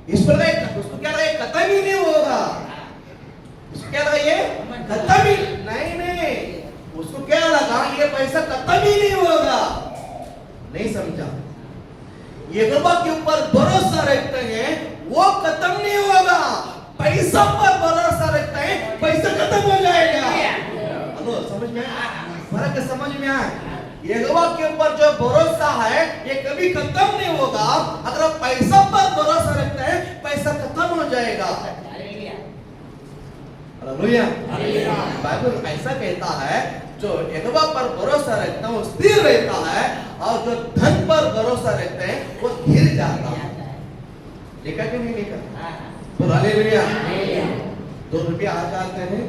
इस पर उसको क्या लगा? खत्म ही नहीं होगा। उसको क्या लगा? ये खत्म ही नहीं, उसको क्या लगा? ये पैसा खत्म ही नहीं होगा। नहीं समझा? यहोवा के ऊपर भरोसा रखते हैं, वो खत्म नहीं होगा। पैसा पर भरोसा रखते हैं, पैसा खत्म हो जाएगा। हेलो, समझ में आया? फर्क समझ में आया? यहोवा के ऊपर जो भरोसा है ये कभी खत्म नहीं होगा। अगर आप पैसा पर भरोसा रखते हैं, पैसा खत्म हो जाएगा। हालेलुया। बाइबल ऐसा कहता है जो यहोवा पर भरोसा रखता है वो स्थिर रहता है, और जो धन पर भरोसा रखते हैं वो गिर जाता है। लिखा कि नहीं लिखा? तो हालेलुया। 2 रुपया आ जाते हैं,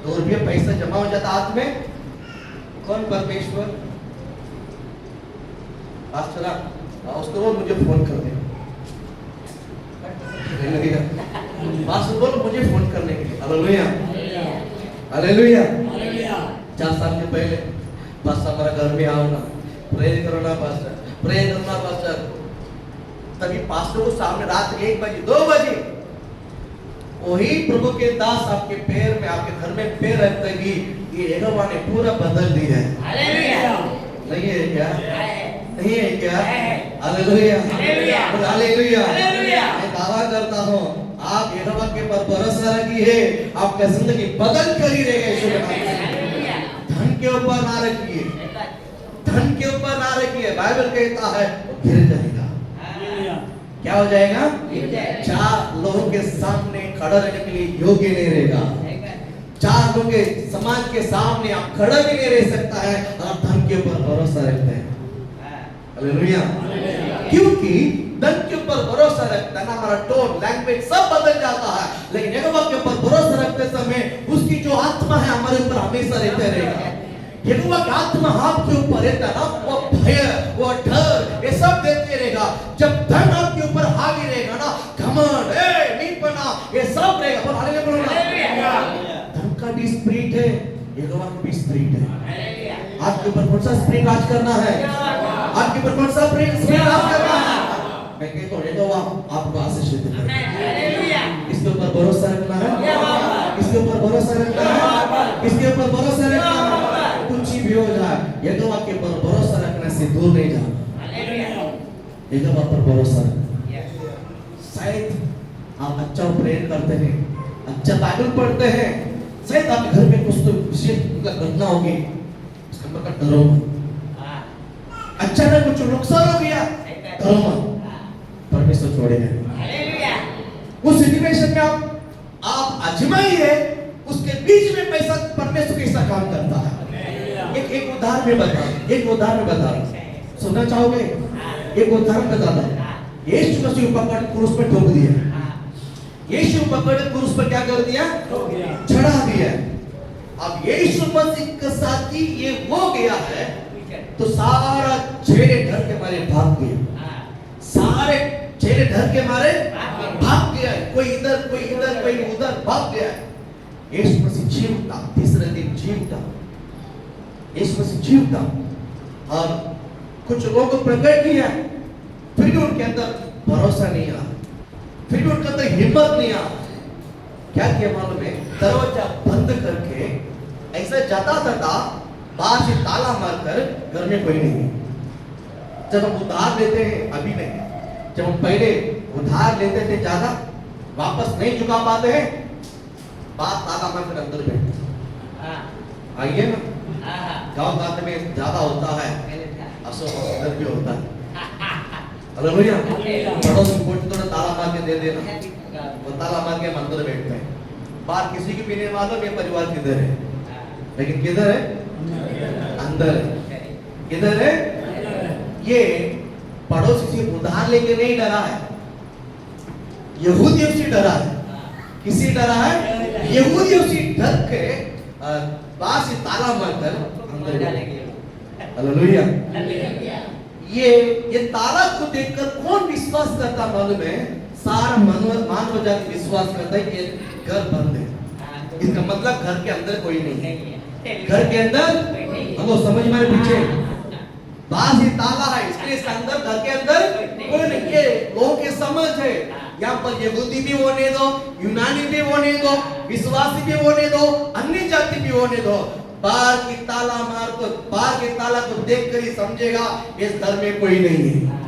2 रुपया पैसा जमा हो जाता हाथ में। कौन? परमेश्वर। चला उसको बोल मुझे फोन कर दे, बोल मुझे फोन करने के लिए। Hallelujah, hallelujah. 4 साल के पहले पास्टर हमारा घर में आओगा, प्रे करना पास्टर, प्रे करना पास्टर। तभी पास्टर को सामने रात 1 बजे 2 बजे वही प्रभु के दास आपके पैर में, आपके घर में पैर रखते ही ये यहोवा ने पूरा बदल दिया है। हालेलुया। नहीं है क्या? नहीं है क्या? Hallelujah, hallelujah. मैं दावा करता हूँ आप यहोवा के ऊपर भरोसा रखिए, आपका जिंदगी बदल कर ही रहेगा। यीशु के नाम से। धन के ऊपर ना रखिए, धन के ऊपर ना रखिए। बाइबल कहता है वो गिर जाएगा। क्या हो जाएगा? 4 लोगों के सामने खड़ा रहने के लिए योग्य नहीं रहेगा। 4 लोगों के समाज के सामने आप खड़ा भी नहीं रह सकता है, आप धन के ऊपर भरोसा रखते हैं। हालेलुया। क्योंकि धन के ऊपर भरोसा रखता है ना, हमारा टोन, लैंग्वेज सब बदल जाता है। लेकिन यहोवा के ऊपर भरोसा रखते समय उसकी जो आत्मा है हमारे ऊपर हमेशा रहते रहेगा। यहोवा की आत्मा आपके ऊपर रहता है ना, वो भय, वो डर, ये सब देते रहेगा। जब धन आपके ऊपर हावी रहेगा ना, घमंड, नीचपना, ये सब रहेगा। पर हालेलुया। धन का भी स्पिरिट है, यहोवा का भी स्पिरिट है। आपके ऊपर कौन सा स्पिरिट राज करना है? आपके ऊपर कौन सा स्पिरिट राज करना है? मैं कहता हूँ यहोवा आपको आशीष देता है। हालेलुया। इसके ऊपर भरोसा रखना है, इसके ऊपर भरोसा रखना है, इसके ऊपर भरोसा रखना है। कुछ भी हो जाए, यहोवा के ऊपर भरोसा रखने से दूर नहीं जाना। हालेलुया। यहोवा पर भरोसा रखना। शायद आप अच्छा प्रेयर करते हैं, अच्छा बाइबल पढ़ते हैं, शायद आपके घर में कुछ तो विशेष घटना होगी, उसका मतलब डरो मत। अचानक कुछ नुकसान हो गया, डरो मत, परमेश्वर छोड़ेगा। हालेलुया। उस सिचुएशन में आप आजमाइए, उसके बीच में पैसा परमेश्वर कैसा काम करता है। एक उदाहरण बता सुनना चाहोगे? एक उदाहरण बता दो। यीशु मसीह पकड़ क्रूस पर ठोक दिया। यीशु पकड़ क्रूस पर क्या कर दिया? चढ़ा दिया। अब यीशु मसीह के साथ ही ये हो गया है, तो सारा चेहरे डर के मारे भाग गए। सारे चेहरे डर के मारे भाग गया। कोई इधर, कोई इधर, यीशु मसीह जी उठा, तीसरे दिन जी उठा, यीशु मसीह जी उठा और कुछ लोगों को प्रकट किया, फिर भी उनके अंदर भरोसा नहीं आया, फिर भी उनके अंदर हिम्मत नहीं आया। क्या किया मालूम है? दरवाजा बंद करके ऐसा जाता था, बाहर से ताला मारकर, घर में कोई नहीं। जब हम उधार लेते हैं, अभी नहीं, जब हम पहले उधार लेते थे ज्यादा, वापस नहीं चुका पाते हैं, बात ताला मारकर अंदर बैठते। आइए ना, गाँव गाँव में ज्यादा होता है, अशोक अंदर भी होता है। हालेलुया। पड़ोस को थोड़ा ताला मार के दे देना, वो ताला मार के हम अंदर बैठते हैं। बाहर किसी की भी नहीं मालूम ये परिवार किधर है, लेकिन किधर है? अंदर है। किधर है? ये पड़ोसी से उधार लेके नहीं डरा है, यहूदियों से डरा है। किसी डरा है? यहूदियों से डर के बाहर से ताला मारकर अंदर गया। हालेलुया। ये ताला को देखकर कौन विश्वास करता मालूम है? सारा मानव जाति विश्वास करता है कि घर बंद है। इसका मतलब घर के अंदर कोई नहीं है। घर के अंदर हमको समझ में पीछे बाहर से ताला है, इसलिए इसके अंदर, घर के अंदर कोई नहीं। ये लोगों की समझ है। यहाँ पर यहूदी भी होने दो, यूनानी भी होने दो, विश्वासी भी होने दो, अन्य जाति भी होने दो, बाहर की ताला मार को, बाहर के ताला को देखकर ही समझेगा इस घर में कोई नहीं है।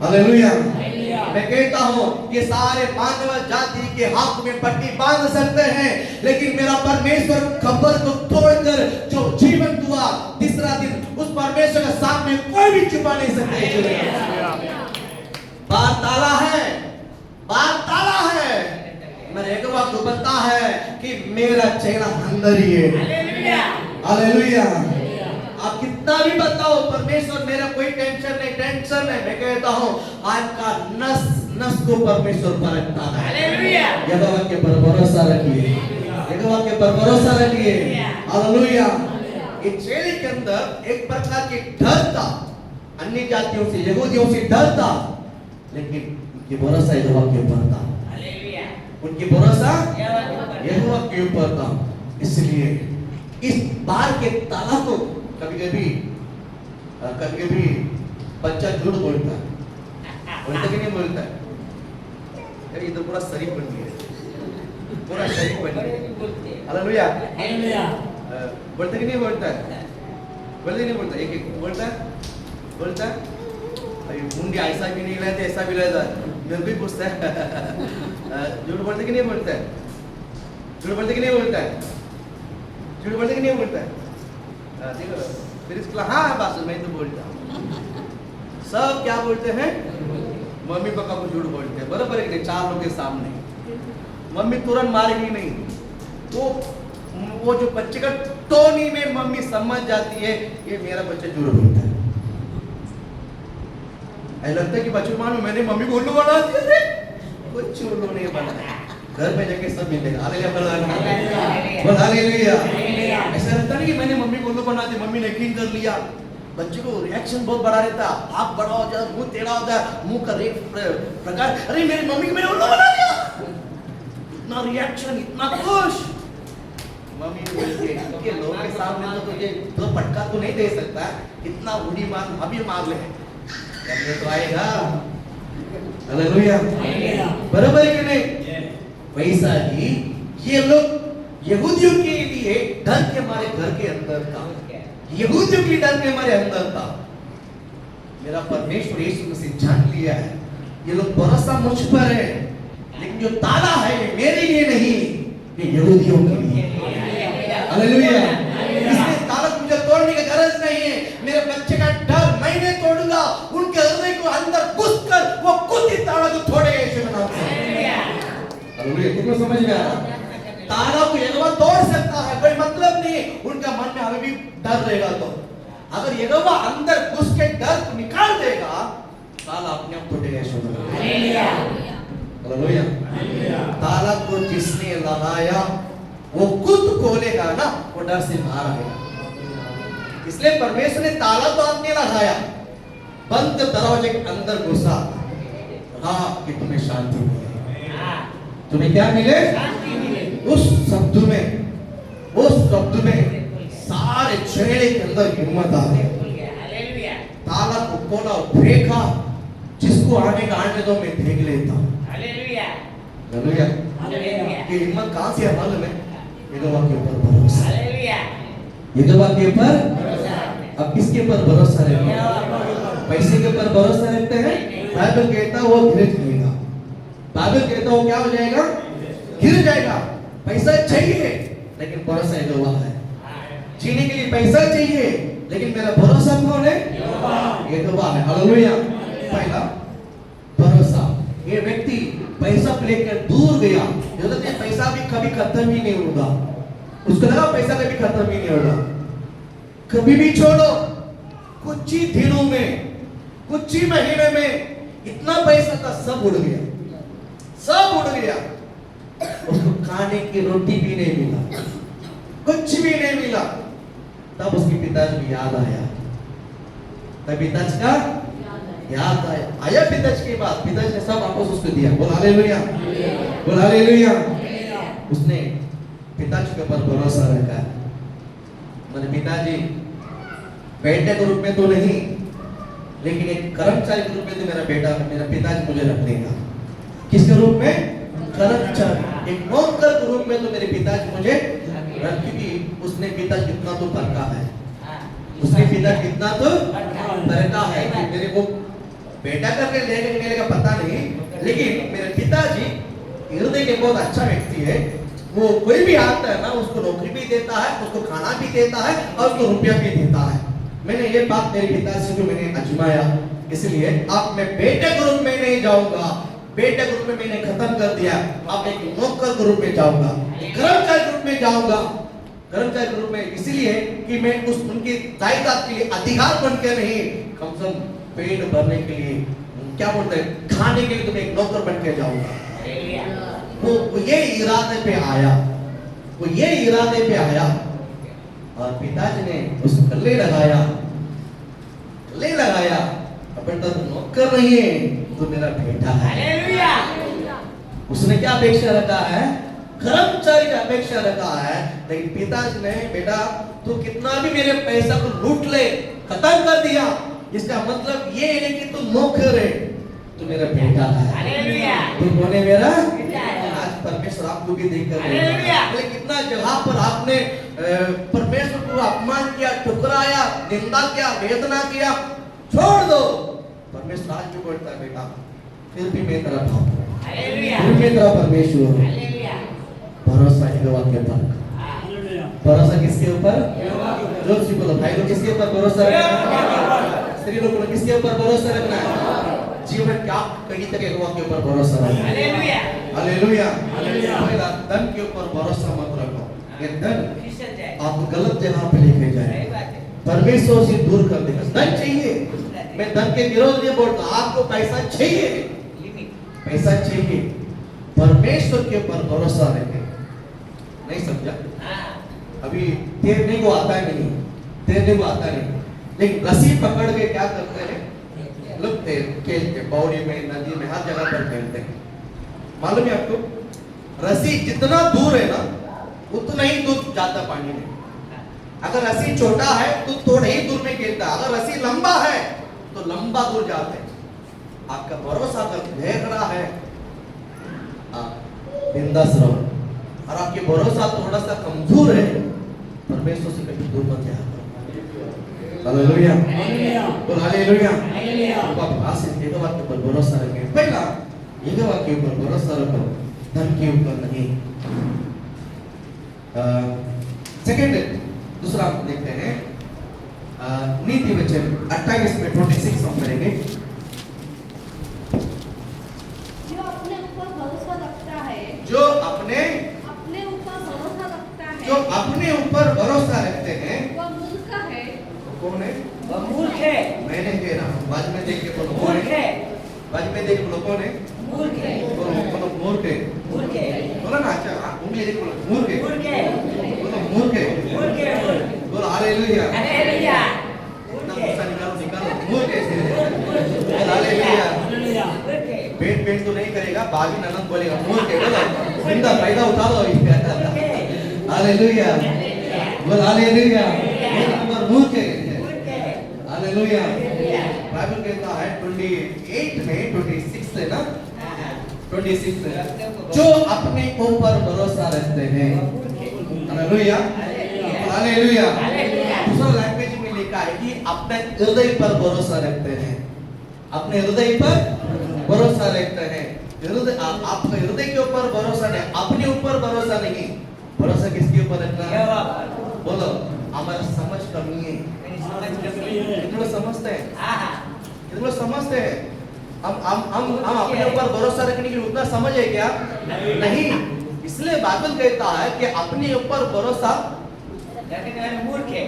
हालेलुया। मैं कहता हूँ ये सारे मानव जाति के हाथ में पट्टी बांध सकते हैं, लेकिन मेरा परमेश्वर खबर को तोड़कर जो जीवन हुआ तीसरा दिन, उस परमेश्वर के सामने कोई भी छुपा नहीं सकता। बाहर ताला है, बाहर ताला है, मेरे एक बात तो पता है कि मेरा चेहरा अंदर ही है। हालेलुया। आप कितना भी बताओ परमेश्वर मेरा कोई टेंशन नहीं, टेंशन नहीं। मैं कहता हूँ आपका नस नस को परमेश्वर परखता है। हालेलुया। यहोवा के पर भरोसा रखिए, यहोवा के पर भरोसा रखिए। हालेलुया। इस चेले के अंदर एक प्रकार की डर था, अन्य जातियों से, यहूदियों से डर था, लेकिन उनकी भरोसा यहोवा के ऊपर था। हालेलुया। उनकी भरोसा यहोवा के ऊपर था। इसलिए इस बार के ताला को कभी कभी बच्चा झूठ बोलता है, बोलता कि नहीं बोलता है? ये तो पूरा शरीफ बन गया, पूरा शरीफ बन गया। हालेलुया। बोलता कि नहीं बोलता है? बोलते नहीं बोलता? एक एक बोलता है, बोलता है। अभी मुंडी ऐसा भी नहीं रहता, ऐसा भी रहता, मेरे भी पूछता है झूठ बोलते कि नहीं बोलता है? झूठ बोलते कि नहीं बोलता है? झूठ बोलते कि नहीं बोलता है? देखो फिर इसके हाँ बासु मैं तो बोलता हूँ। सब क्या बोलते हैं? मम्मी पापा को झूठ बोलते हैं, बराबर है कि नहीं? चार लोगों के सामने मम्मी तुरंत मारेगी नहीं, वो जो बच्चे का टोनी में मम्मी समझ जाती है ये मेरा बच्चा झूठ बोलता है। ऐसा लगता है कि बच्चों मानो मैंने मम्मी को उल्लू बना दिया रे, कुछ उल्लू नहीं बना। घर में जाके सब मिलेगा। हालेलुया। हालेलुया। ऐसा लगता नहीं कि मैंने मम्मी को उल्लू बना दिया, मम्मी ने यकीन कर लिया। बच्चे को रिएक्शन बहुत बड़ा रहता, हाथ बड़ा हो जाए, मुंह टेढ़ा हो जाए, मुंह का प्रकार, अरे मेरी मम्मी को मैंने उल्लू बना दिया। इतना रिएक्शन, इतना खुश। मम्मी बोलती है कि लोगों के सामने तो तुझे दो पटका तो नहीं दे सकता, इतना उड़ी मार अभी मार ले, करने तो आएगा। हालेलुया। बराबर है कि नहीं? वैसा ही ये लोग यहूदियों के लिए डर के हमारे घर के अंदर था, यहूदियों के डर के हमारे अंदर था। मेरा परमेश्वर यीशु मसीह जान लिया है ये लोग भरोसा मुझ पर है, लेकिन जो ताला है ये मेरे लिए नहीं, ये यहूदियों के लिए। हालेलुया। इसलिए ताला मुझे तोड़ने की गरज नहीं है। मेरे बच्चे का डर मैं नहीं तोड़ूंगा, उनके हृदय को अंदर घुसकर वो खुद ही ताला को तोड़ेगा यीशु के नाम से। हालेलुया। कितना समझ में आ रहा? ताला को यहोवा तोड़ सकता है, कोई मतलब नहीं, उनका मन में अभी भी डर रहेगा। तो अगर यहोवा अंदर घुस के डर को निकाल देगा, ताला अपने आप टूटेगा यीशु के नाम से। हालेलुया। ताला को जिसने लगाया वो खुद खोलेगा ना, वो डर से बाहर आएगा। इसलिए परमेश्वर ने ताला तो आपने लगाया, बंद दरवाजे के अंदर घुसा, हाँ कि तुम्हें शांति मिले। तुम्हें क्या मिले? शांति मिले। उस शब्द में सारे चेहरे के अंदर हिम्मत आ गई। ताला को खोला, फेंका, जिसको आने का आने दो, मैं देख लेता हूँ। हालेलुया। ये हिम्मत कहाँ से है मालूम है? यहोवा के ऊपर भरोसा। यहोवा के ऊपर। अब किसके ऊपर भरोसा रखते हैं? पैसे के ऊपर भरोसा रखते हैं? बाइबल कहता है वो गिर जाएगा। बाइबल कहता है वो क्या हो जाएगा? गिर जाएगा। पैसा चाहिए लेकिन भरोसा यहोवा है। जीने के लिए पैसा चाहिए लेकिन मेरा भरोसा कौन है? यहोवा है। हालेलुया। पहला भरोसा। ये व्यक्ति पैसा लेकर दूर गया। पैसा भी कभी खत्म ही नहीं होगा। उसको लगा पैसा कभी खत्म ही नहीं होगा। कभी भी छोड़ो, कुछ ही दिनों में, कुछ ही महीने में इतना पैसा था, सब उड़ गया, सब उड़ गया। उसको खाने की रोटी भी नहीं मिला, कुछ भी नहीं मिला। तब उसके पिताजी को याद आया। तब पिताजी का याद आया पिताजी के बाद। पिताजी ने सब वापस उसको दिया। बोल हालेलुया, बोल हालेलुया। उसने पिताजी के ऊपर भरोसा रखा। मेरे पिताजी बेटे के रूप में तो नहीं, लेकिन एक कर्मचारी के रूप में तो मेरा पिताजी मुझे रख देगा। किसके रूप में? कर्मचारी, एक नौकर के रूप में तो मेरे पिताजी मुझे रख, क्योंकि उसने पिता कितना तो बरका है, उसने पिता कितना तो बरका है कि मेरे को बेटा करके लेने का पता नहीं, लेकिन मेरे पिताजी हृदय के बहुत अच्छा व्यक्ति है। वो कोई भी आता है ना, उसको नौकरी भी देता है, उसको खाना भी देता है और उसको रुपया भी देता है। मैंने ये बात मेरे पिताजी को मैंने आजमाया, इसलिए अब मैं बेटे के रूप में नहीं जाऊंगा। बेटे के रूप में मैंने खत्म कर दिया। अब एक नौकर के रूप में जाऊंगा, कर्मचारी के रूप में जाऊंगा। कर्मचारी के रूप में इसलिए कि मैं उनकी जायदाद के लिए अधिकार बन के नहीं, कम से कम पेट भरने के लिए, क्या बोलते हैं, खाने के लिए तो मैं एक नौकर बन के जाऊंगा। वो ये इरादे पे आया, वो ये इरादे पे आया और पिताजी ने उसको गले लगाया। अपन तो नौकर नहीं है, तो मेरा बेटा है। उसने क्या अपेक्षा रखा है? कर्मचारी का अपेक्षा रखा है। लेकिन पिताजी ने, बेटा तू कितना भी मेरे पैसा को लूट ले, खत्म कर दिया, इसका मतलब ये नहीं कि तू नौकर है, तू मेरा बेटा है। तू कौन है? मेरा आज परमेश्वर आपको भी देख कर कितना जगह पर आपने परमेश्वर को अपमान किया, ठुकराया, निंदा किया, वेदना किया, छोड़ दो। परमेश्वर आज भी बोलता है, बेटा फिर भी मैं तेरा बाप हूं, फिर मैं तेरा परमेश्वर हूं। भरोसा यहोवा के ऊपर। भरोसा किसके ऊपर? जो सी बोलो भाई लोग, किसके ऊपर भरोसा रखना है? स्त्री लोग किसके ऊपर भरोसा रखना है? जीवन क्या कहीं तक यहोवा के ऊपर भरोसा रखना है। हालेलुया। पहला धन के ऊपर भरोसा मत रखो। ये धन आपको गलत जगह पे लेके जाएगा, परमेश्वर से दूर कर देगा। धन चाहिए, मैं धन के विरोध नहीं बोलता, आपको पैसा चाहिए, पैसा चाहिए, परमेश्वर के ऊपर भरोसा रखें। नहीं समझा? अभी तैरने को आता नहीं, तैरने को आता नहीं, लेकिन रस्सी पकड़ के क्या करते हैं लोग? खेलते, पौड़ी में, नदी में, हर जगह पर खेलते हैं। मालूम है आपको? रस्सी जितना दूर है ना, उतना ही दूर जाता पानी में। अगर रस्सी छोटा है तो थोड़ा ही दूर में खेलता है, अगर रस्सी लंबा है तो लंबा दूर जाते हैं। आपका भरोसा अगर गहरा है, बिंदास रहो। और आपके भरोसा थोड़ा सा कमजोर है, परमेश्वर से कभी दूर मत जाओ। हालेलुया, बोल हालेलुया। आप आसे यहोवा के ऊपर भरोसा रखें। पहला यहोवा के ऊपर भरोसा रखो, धन के ऊपर नहीं। सेकंड, दूसरा हम देखते हैं नीति वचन 28 में 26 हम करेंगे। जो अपने ऊपर भरोसा रखता है, जो अपने ऊपर भरोसा रखता है, जो अपने ऊपर भरोसा रखते हैं, वह मूर्ख है। कौन है? वह मूर्ख है। मैंने कह रहा हूँ, बाद में देख के बोलो कौन मूर्ख है? है। बाद में देख बोलो कौन है? मूर्ख है। बोलो बोलो मूर्ख है। मूर्ख है। बोलो ना, अच्छा उंगली देख बोलो मूर्ख है। मूर्ख है। बोलो मूर्ख है। मूर्ख है। बोलो हालेलुया। हालेलुया। ना गुस्सा निकालो, मूर्ख है। बोलो हालेलुया। मूर्ख है। पेट तो नहीं करेगा, बागी ननद बोलेगा मूर्ख है। बोलो जिंदा फायदा उठा लो इसका। हालेलुया बोल हालेलुया एक नंबर मूर्ख है हालेलुया बाइबल कहता है 28 में 26 है ना 26 जो अपने ऊपर भरोसा रखते हैं हालेलुया हालेलुया दूसरा लैंग्वेज में लिखा है कि अपने हृदय पर भरोसा रखते हैं अपने हृदय पर भरोसा रखते हैं हृदय आपके हृदय के ऊपर भरोसा नहीं अपने ऊपर भरोसा नहीं भरोसा किसके ऊपर रखना है बोलो हमारा समझ कमी है कितने समझते हैं कितने समझते हैं हम अपने ऊपर भरोसा रखने के लिए उतना समझ है क्या नहीं इसलिए बाइबल कहता है कि अपने ऊपर भरोसा मूर्ख है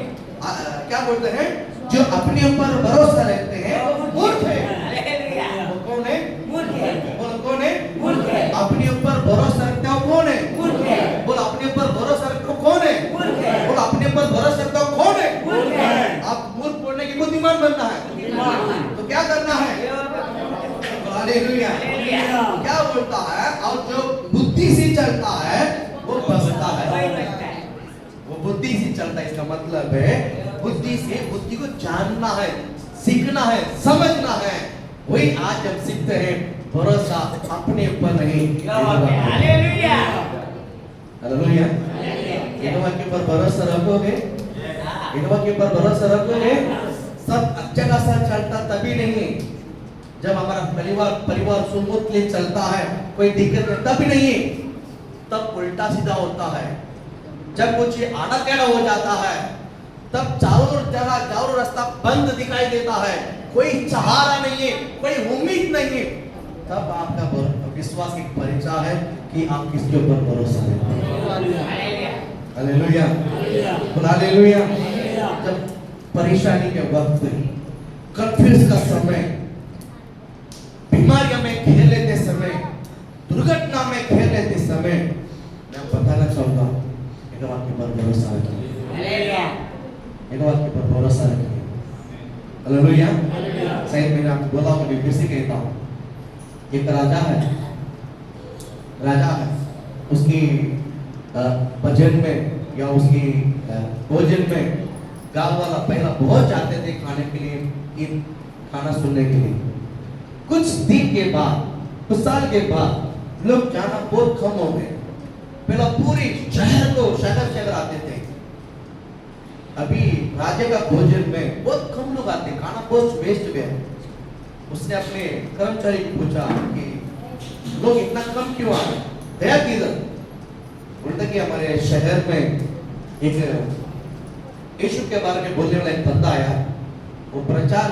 क्या बोलते हैं जो अपने ऊपर भरोसा रखते हैं मूर्ख है वो कौन है मूर्ख है बोलो कौन है मूर्ख है अपने ऊपर भरोसा रखते हो कौन है मूर्ख है बोलो अपने ऊपर भरोसा रखते हो कौन है मूर्ख है बोलो अपने ऊपर भरोसा रखते हो कौन है मूर्ख है आप मूर्ख बोलने की बुद्धिमान बनना है तो क्या करना है हालेलुया क्या बोलता है और जो बुद्धि से चलता है वो बसता है वो बुद्धि से चलता है इसका मतलब है बुद्धि से बुद्धि को जानना है सीखना है समझना है वही आज हम सीखते हैं भरोसा अपने ऊपर नहीं हालेलुया हालेलुया यहोवा के ऊपर भरोसा रखोगे यहोवा के ऊपर भरोसा रखोगे सब अच्छा खासा चलता तभी नहीं जब हमारा परिवार सुमूर्तली चलता है कोई दिक्कत नहीं तभी नहीं तब उल्टा सीधा होता है जब कुछ आड़ा टेढ़ा हो जाता है तब चारों रास्ता बंद दिखाई देता है कोई सहारा नहीं है कोई उम्मीद नहीं है तब आपका विश्वास की परिचय है कि आप किसके ऊपर भरोसा रखते हैं हालेलुया हालेलुया जब परेशानी के वक्त कंफ्यूज का समय बीमारियों में घेर लेते समय दुर्घटना में घेर लेते समय मैं बताना चाहूंगा एक बात के ऊपर भरोसा रखिए एक बात के ऊपर भरोसा रखिए हालेलुया शायद मैंने आपको बोला कभी फिर से कहता हूँ एक राजा है उसकी भजन में या उसकी भोजन में गांव वाला पहला बहुत जाते थे खाने के लिए खाना सुनने के लिए कुछ दिन के बाद कुछ साल के बाद लोग जाना बहुत कम हो गए पहला पूरी शहर आते थे अभी राजा का भोजन में बहुत कम लोग आते खाना बहुत वेस्ट गया उसने अपने कर्मचारी को पूछा कि लोग इतना कम क्यों आ गया किधर बोलता कि हमारे शहर में एक यीशु के बारे में बोलने वाला एक बंदा आया वो प्रचार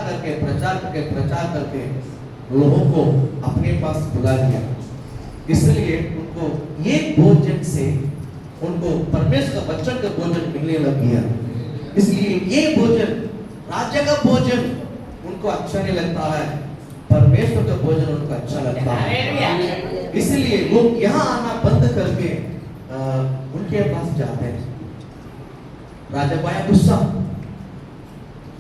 करके लोगों को अपने पास बुला लिया इसलिए उनको ये भोजन से उनको परमेश्वर का वचन का भोजन मिलने लग गया इसलिए ये भोजन राज्य का भोजन उनको अच्छा नहीं लगता है परमेश्वर का भोजन उनको अच्छा लगता है इसलिए लोग यहाँ आना बंद करके उनके पास जाते हैं राजा पाया गुस्सा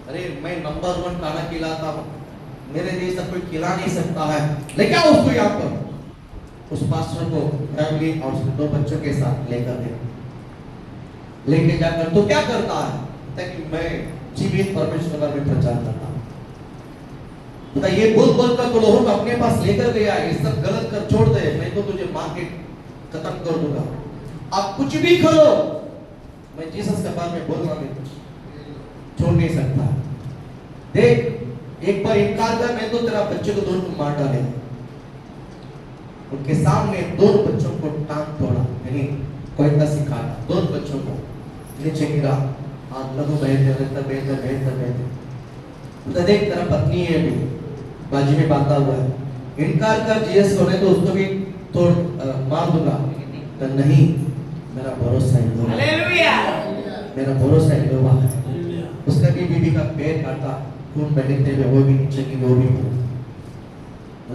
अरे मैं नंबर 1 खाना खिलाता हूँ मेरे जैसा कोई खिला नहीं सकता है लेके आओ उसको यहाँ पर उस पास्टर को फैमिली और उसके 2 बच्चों के साथ लेके जाकर तो क्या करता है ताकि मैं जीवित परमेश्वर में प्रचार करता हूँ बता ये बोल कर तो लोगों को अपने पास लेकर गया ये सब गलत कर छोड़ दे मैं तो तुझे मार के खत्म कर दूंगा आप कुछ भी करो मैं जीसस के बारे में बोलना नहीं छोड़ नहीं सकता देख एक बार इनकार कर मैं तो तेरा बच्चे को दोनों को मार डाले उनके सामने 2 बच्चों को टांग तोड़ा यानी कोयता सिखाया 2 बच्चों को नीचे गिरा आप लोगों बेहतर तो देख तेरा पत्नी है अभी बाजी में बांधा हुआ है इनकार कर जीसस को नहीं तो उसको भी तोड़ मार दूंगा तो नहीं मेरा भरोसा है हालेलुया मेरा भरोसा है यहोवा है उसका भी बीबी का पैर काटा खून बहते हुए वो भी नीचे की वो भी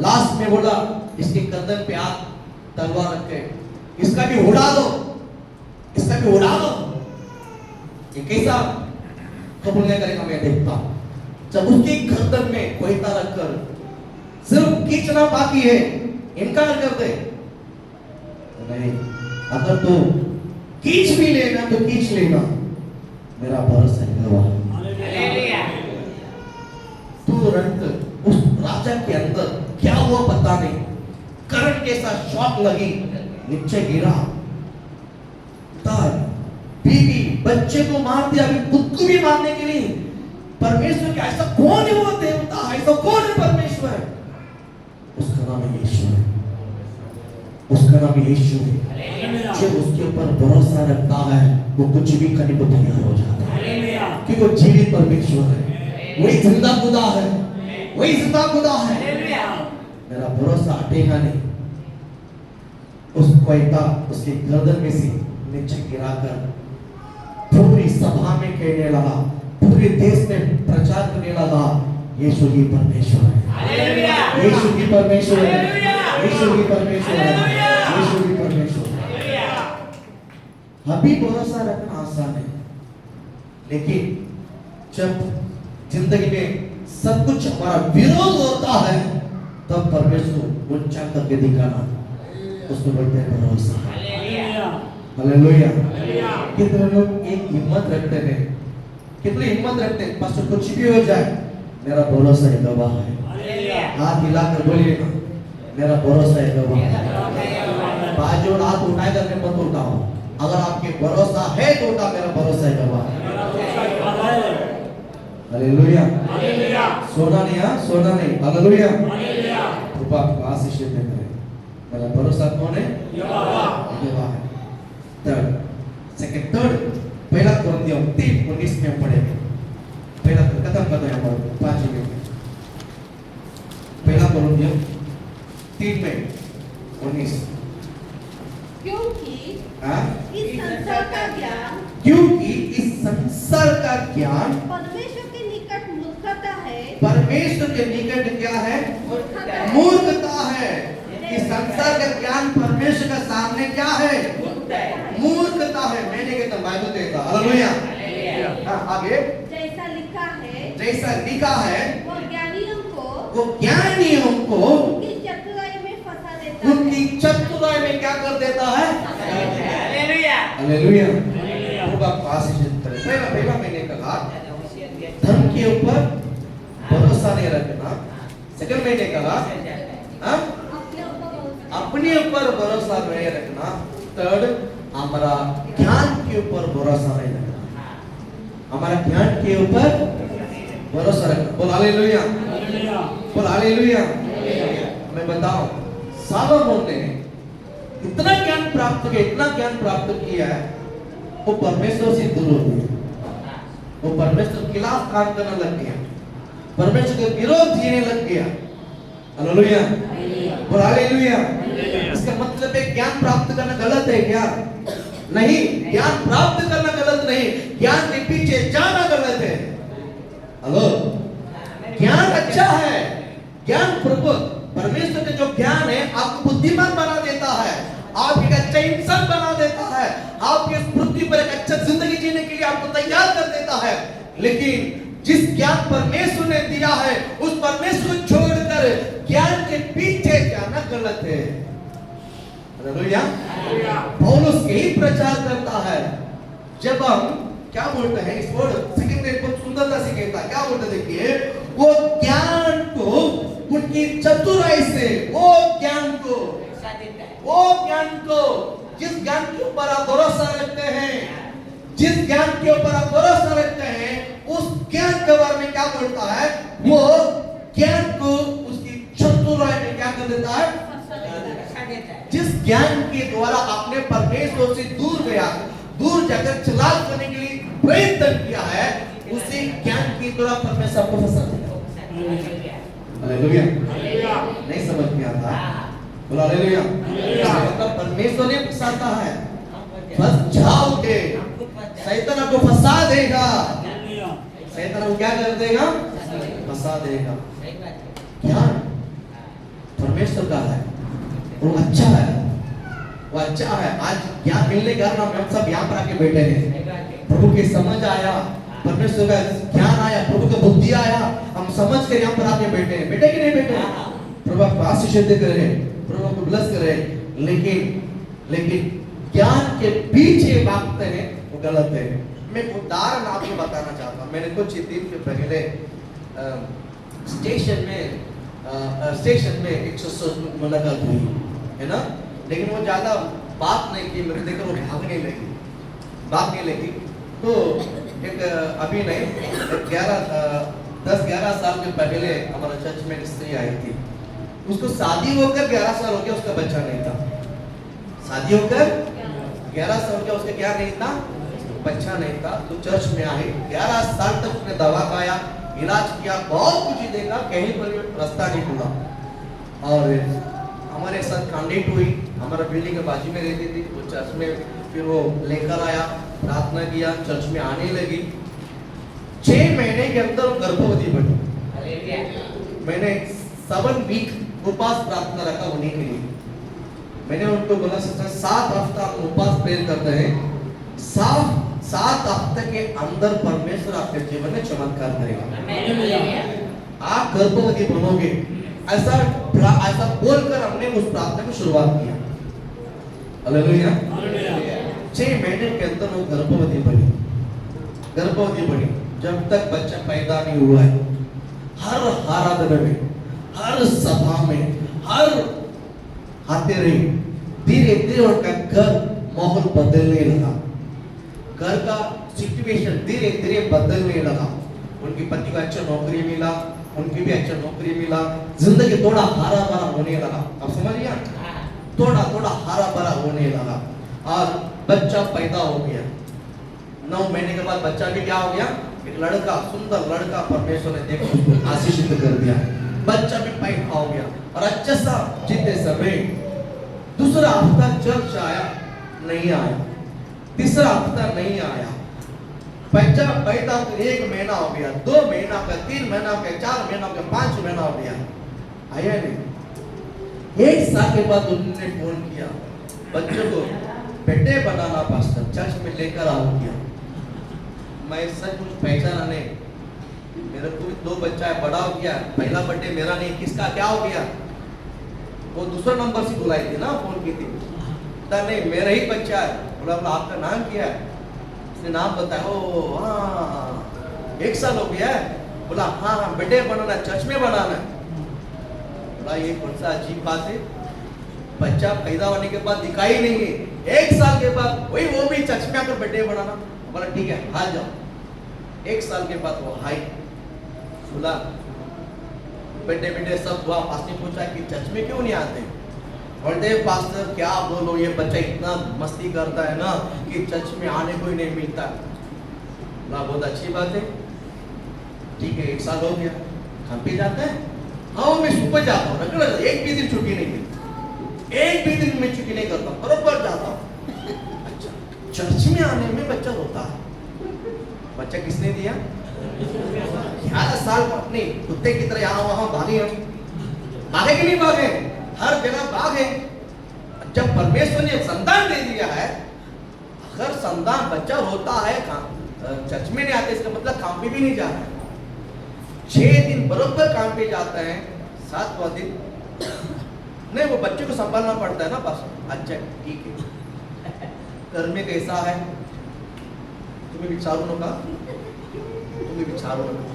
लास्ट में बोला इसके गर्दन पे हाथ तलवार रख के इसका भी उड़ा दो ये कैसा कबूल नहीं करेगा मैं देखता जब उसकी गर्दन में कोयता रखकर सिर्फ खींचना बाकी है इनकार कर दे नहीं अगर तू खींच भी लेना तो खींच लेना, मेरा भरोसा है गवाह। हालेलुया। तुरंत उस राजा के अंदर क्या हुआ पता नहीं, करंट के साथ शॉक लगी, नीचे गिरा, बीवी बच्चे को मार दिया, अभी खुद को भी मारने के लिए। परमेश्वर का ऐसा कौन है वो देवता, ऐसा कौन है परमेश्वर? उसका नाम है यीशु है, उसका नाम यीशु है। जो उसके ऊपर भरोसा रखता है वो कुछ भी करने को तैयार हो जाता है, क्योंकि वो जीवित परमेश्वर है, वही जिंदा खुदा है, वही जिंदा खुदा है। मेरा भरोसा हटेगा नहीं। उसको उसके गर्दन में से नीचे गिराकर पूरी सभा में कहने लगा, पूरे देश में प्रचार करने लगा, यीशु ही परमेश्वर है, यीशु ही परमेश्वर है, यीशु ही परमेश्वर है, यीशु ही परमेश्वर है। अभी भरोसा रखना आसान है, लेकिन जब जिंदगी में सब कुछ हमारा विरोध होता है, तब परमेश्वर ऊंचा करके दिखाना, उसको बोलते हैं भरोसा। हालेलुया। कितने लोग एक हिम्मत रखते हैं, कितनी हिम्मत रखते हैं, पास्टर कुछ भी हो जाए मेरा भरोसा है गवाह है। हाथ हिलाकर बोलिए ना, मेरा भरोसा है गवाह है। बाजू और हाथ उठाए करके मत उठाओ, अगर आपके भरोसा है तो उठा, मेरा भरोसा है गवाह है। हालेलुया। सोना नहीं, हाँ सोना नहीं। हालेलुया। कृपा आपको आशीष देते हैं। मेरा भरोसा कौन है? गवाह है। थर्ड पहला कोरिन्थियों 3:19 में हम पढ़ेंगे। पहला खत्म कर दो यहाँ 5 मिनट। पहला कोरिन्थियों 3:19। क्योंकि हाँ? इस संसार का ज्ञान क्योंकि इस संसार का ज्ञान परमेश्वर के निकट मूर्खता है। परमेश्वर के निकट क्या है? मूर्खता है। इस संसार का ज्ञान परमेश्वर के सामने क्या है? मूर्खता है। मैंने कहता बाइबल कहता। हालेलुया। हाँ, आगे जैसा लिखा है, जैसा लिखा है, वो ज्ञानियों को उनकी चतुराई में फंसा देता है। उनकी चतुराई में क्या कर देता है? हालेलुया। हालेलुया। होगा आशीष देता है। पहला मैंने कहा धन के ऊपर भरोसा नहीं रखना। सेकंड मैंने कहा हाँ? अपने ऊपर भरोसा नहीं रखना। थर्ड, हमारा ज्ञान के ऊपर भरोसा नहीं रखना। हमारा ज्ञान के ऊपर भरोसा रखना। बोल हालेलुया, बोल हालेलुया। मैं बताऊं, सालोमोन ने इतना ज्ञान प्राप्त किया, इतना ज्ञान प्राप्त किया है, वो परमेश्वर से दूर हो गया। वो परमेश्वर के खिलाफ काम करने लग गया, परमेश्वर के विरोध जीने लग गया। हालेलुया, बोल हालेलुया। इसका मतलब है ज्ञान प्राप्त करना गलत है क्या? नहीं, ज्ञान प्राप्त करना गलत नहीं, ज्ञान के पीछे जाना गलत है। हेलो, ज्ञान अच्छा है। ज्ञान प्रभु परमेश्वर का जो ज्ञान है आपको बुद्धिमान बना देता है, आपको एक अच्छा इंसान बना देता है, आपकी इस पृथ्वी पर एक अच्छा जिंदगी जीने के लिए आपको तैयार कर देता है। लेकिन जिस ज्ञान परमेश्वर ने दिया है, उस परमेश्वर को छोड़कर ज्ञान के पीछे जाना गलत है। हालेलुया। पौलुस यही प्रचार करता है। जब हम क्या बोलते हैं, इस वर्ड सेकंड में बहुत सुंदरता से कहता है, क्या बोलते देखिए, वो ज्ञान को उनकी चतुराई से, वो ज्ञान को, जिस ज्ञान के ऊपर आप भरोसा रखते हैं, जिस ज्ञान के ऊपर आप भरोसा रखते हैं, उस ज्ञान के बारे में क्या बोलता है, वो ज्ञान को उसकी चतुराई में क्या कर देता है? जिस ज्ञान के द्वारा आपने परमेश्वर से दूर गया, दूर जाकर चलाक करने के लिए प्रयत्न किया है, उसी ज्ञान की द्वारा परमेश्वर आपको फंसा देगा। हालेलुया। नहीं समझ में आता? बोला हालेलुया। मतलब परमेश्वर ने फंसाता है, फंस जाओगे, शैतान आपको फंसा देगा, शैतान आपको क्या कर देगा? फंसा देगा। ज्ञान परमेश्वर का है, वो अच्छा है, वो अच्छा है। आज ज्ञान मिलने के कारण हम सब यहाँ पर आके बैठे हैं। प्रभु की समझ आया, परमेश्वर का ज्ञान आया, प्रभु का बुद्धि आया, हम समझ कर यहाँ पर आके बैठे हैं। बैठे कि नहीं बैठे? प्रभु आपको आशीष दे करे, प्रभु आपको ब्लेस करे। लेकिन ज्ञान के पीछे भागते हैं वो गलत है। मैं एक उदाहरण आपको बताना चाहता हूँ। मैंने कुछ दिन के पहले स्टेशन में एक मुलाकात हुई है ना, लेकिन वो ज्यादा बात नहीं की, मेरे देखकर वो भागने लगी। तो एक अभी नहीं 10-11 साल के पहले हमारा चर्च में एक स्त्री आई थी। उसको शादी होकर 11 साल हो गया, उसका बच्चा नहीं था। शादी होकर 11 साल हो गया, उसका क्या नहीं था, बच्चा नहीं था। तो चर्च में आई, 11 साल तक उसने दवा खाया, इलाज किया, बहुत कुछ देखा, कहीं पर भी रास्ता नहीं खुला। और हमारे साथ कांडेट हुई, हमारा बिल्डिंग के बाजू में रहती थी, वो चर्च में फिर वो लेकर आया, प्रार्थना किया, चर्च में आने लगी। 6 महीने के अंदर वो गर्भवती बनी। मैंने 7 वीक उपवास प्रार्थना रखा होने के लिए। मैंने उनको बोला सिस्टर 7 हफ्ता हम उपवास प्रेयर करते हैं, 7 हफ्ते के अंदर परमेश्वर आपके जीवन में चमत्कार करेगा, आप गर्भवती बनोगे। ऐसा बोलकर हमने उस प्रार्थना की शुरुआत किया। हालेलुया। 6 महीने के अंदर वो गर्भवती बनी। जब तक बच्चा पैदा नहीं हुआ है, हर आराधना में, हर सभा में, हर आते रही, धीरे धीरे उनका घर माहौल बदलने लगा, घर का सिचुएशन धीरे धीरे बदलने लगा। उनकी पति को अच्छा नौकरी मिला, उनकी भी अच्छा नौकरी मिला, जिंदगी थोड़ा हरा भरा होने लगा। अब समझिए, थोड़ा हरा भरा होने लगा और बच्चा पैदा हो गया। 9 महीने के बाद बच्चा भी क्या हो गया, एक लड़का, सुंदर लड़का परमेश्वर ने देखो उसको आशीषित कर दिया, बच्चा भी पैदा हो गया। और अच्छा सा जीते समय दूसरा हफ्ता चर्च आया, नहीं आया, तीसरा हफ्ता नहीं आया, बच्चा पैदा 1 महीना हो गया, 2 महीना का, 3 महीना का, 4 महीना का, 5 महीना हो गया, आया नहीं। 1 साल के बाद उन्होंने फोन किया, बच्चों को बेटे बनाना पास्टर, चर्च में लेकर आओ किया। मैं सच कुछ पहचाना नहीं, मेरे को भी 2 बच्चा है, बड़ा हो गया, पहला बर्थडे मेरा नहीं, किसका क्या हो गया। वो दूसरा नंबर से बुलाई थी ना, फोन की थी, नहीं मेरा ही बच्चा है। बोला आपका नाम क्या है, उसने नाम बताया, ओ हाँ 1 साल हो गया है। बोला हाँ बेटे बनाना, चर्च में बनाना। बोला ये कौन सा अजीब बात है, बच्चा पैदा होने के बाद दिखाई नहीं है, 1 साल के बाद वही वो भी चर्च में आकर बेटे बनाना। बोला ठीक है आ जाओ। 1 साल के बाद वो हाई बोला बेटे सब हुआ। पास ने पूछा कि चर्च में क्यों नहीं आते, बोलते पास्टर क्या बोलो, ये बच्चा इतना मस्ती करता है ना कि चर्च में आने को ही नहीं मिलता। बोला बहुत अच्छी बात है, ठीक है 1 साल हो गया, हम भी जाते हैं। हाँ मैं सुबह जाता हूँ, एक भी दिन छुट्टी नहीं मिलती, एक भी दिन में छुट्टी नहीं करता, बरोबर जाता हूँ। अच्छा चर्च में आने में बच्चा रोता है, बच्चा किसने दिया, 11 साल अपने कुत्ते की तरह यहाँ वहां भागे, हम भागे कि नहीं भागे, हर जगह भागे। जब परमेश्वर ने संतान दे दिया है, अगर संतान बच्चा रोता है, चर्च में नहीं आते, इसका मतलब काम पे भी नहीं जा रहा है। 6 दिन बरोबर काम पे जाता है, 7वां दिन नहीं, वो बच्चे को संभालना पड़ता है ना बस। अच्छा ठीक है, घर में कैसा है, तुम्हें विचारू नका, तुम्ही विचारू नका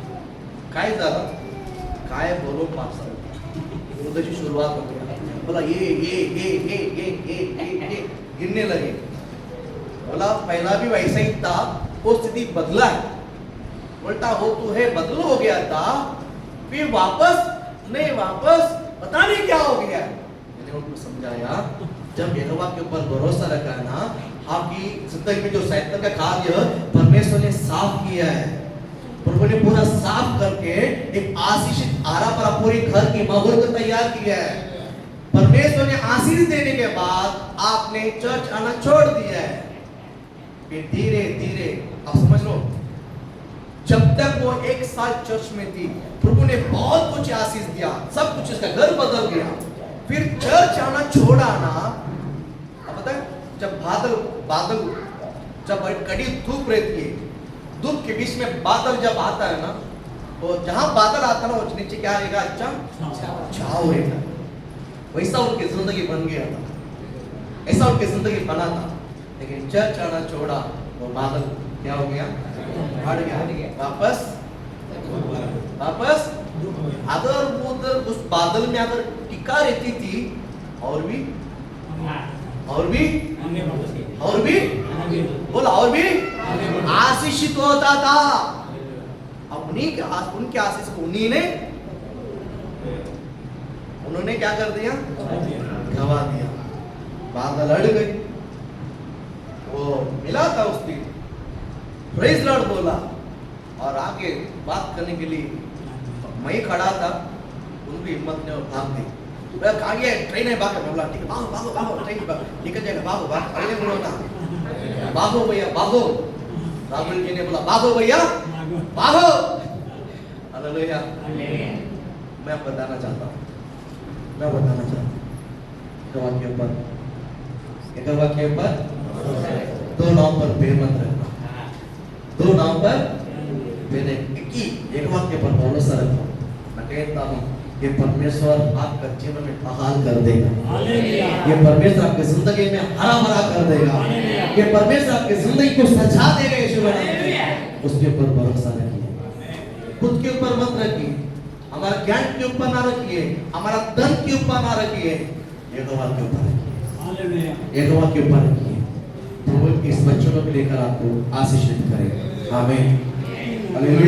काय झालं, काय बोलो पास उधरची सुरुवात होती। बोला ये गिनने लगे। बोला पहला भी वैसा ही था, वो स्थिति बदला है। बोलता हो तू है बदल हो गया था, फिर वापस नहीं, वापस पता नहीं क्या हो गया। मैंने उनको समझाया जब यहोवा के ऊपर भरोसा रखा है ना, आपकी जिंदगी में जो शैतान का कार्य परमेश्वर ने साफ किया है, प्रभु ने पूरा साफ करके एक आशीषित आरा पर पूरे घर की माहौल को तैयार किया है। परमेश्वर ने आशीष देने के बाद आपने चर्च आना छोड़ दिया है। फिर धीरे धीरे आप समझ लो, जब तक वो 1 साल चर्च में थी, प्रभु ने बहुत कुछ आशीष दिया, सब कुछ, इसका घर बदल गया। फिर चर्च आना छोड़ा ना, अब पता है जब बादल जब कड़ी धूप रहती है, धूप के बीच में बादल जब आता है ना, तो जहां बादल आता है ना, वो नीचे क्या रहेगा, अच्छा छाव रहेगा। वैसा उनकी जिंदगी बन गया था, ऐसा उनकी जिंदगी बना था। लेकिन चर्च आना छोड़ा, वो बादल क्या हो गया? हट गया। वापस अगर उधर उस बादल में अगर टिका रहती थी और भी बोला और भी आशीषित होता था। अब उनके आशीष को उन्होंने क्या कर दिया? गवा दिया। बादल अड़ गई। वो मिला था उस दिन, प्रेज लॉर्ड बोला और आगे बात करने के लिए मैं ही खड़ा था, उनकी हिम्मत ने भाग दी। गाड़ी है, ट्रेन है, भाग। बोला ठीक है, भागो ट्रेन निकल जाएगा, भागो पहले बोलो ना, भागो भैया भागो। राहुल जी ने बोला भागो भैया भागो। हालेलुया। मैं बताना चाहता हूँ एक वाक्य पर दो नाव पर पैर मत रखना। दो नाव पर एक वाक्य पर भरोसा रखो। मैं कहता हूँ ये परमेश्वर आपका जीवन में बहाल कर देगा। ये परमेश्वर आपकी जिंदगी में हरा भरा कर देगा। ये परमेश्वर आपकी जिंदगी को सजा देगा। यीशु नाम उसके ऊपर भरोसा रखिए। खुद के ऊपर मत रखिए, हमारे ज्ञान के ऊपर ना रखिए, हमारा धन के ऊपर ना रखिए, यहोवा के ऊपर रखिए। यहोवा के ऊपर रखिए। तो इस बच्चों को लेकर आपको आशीषित करेगा। आमीन। हालेलुया।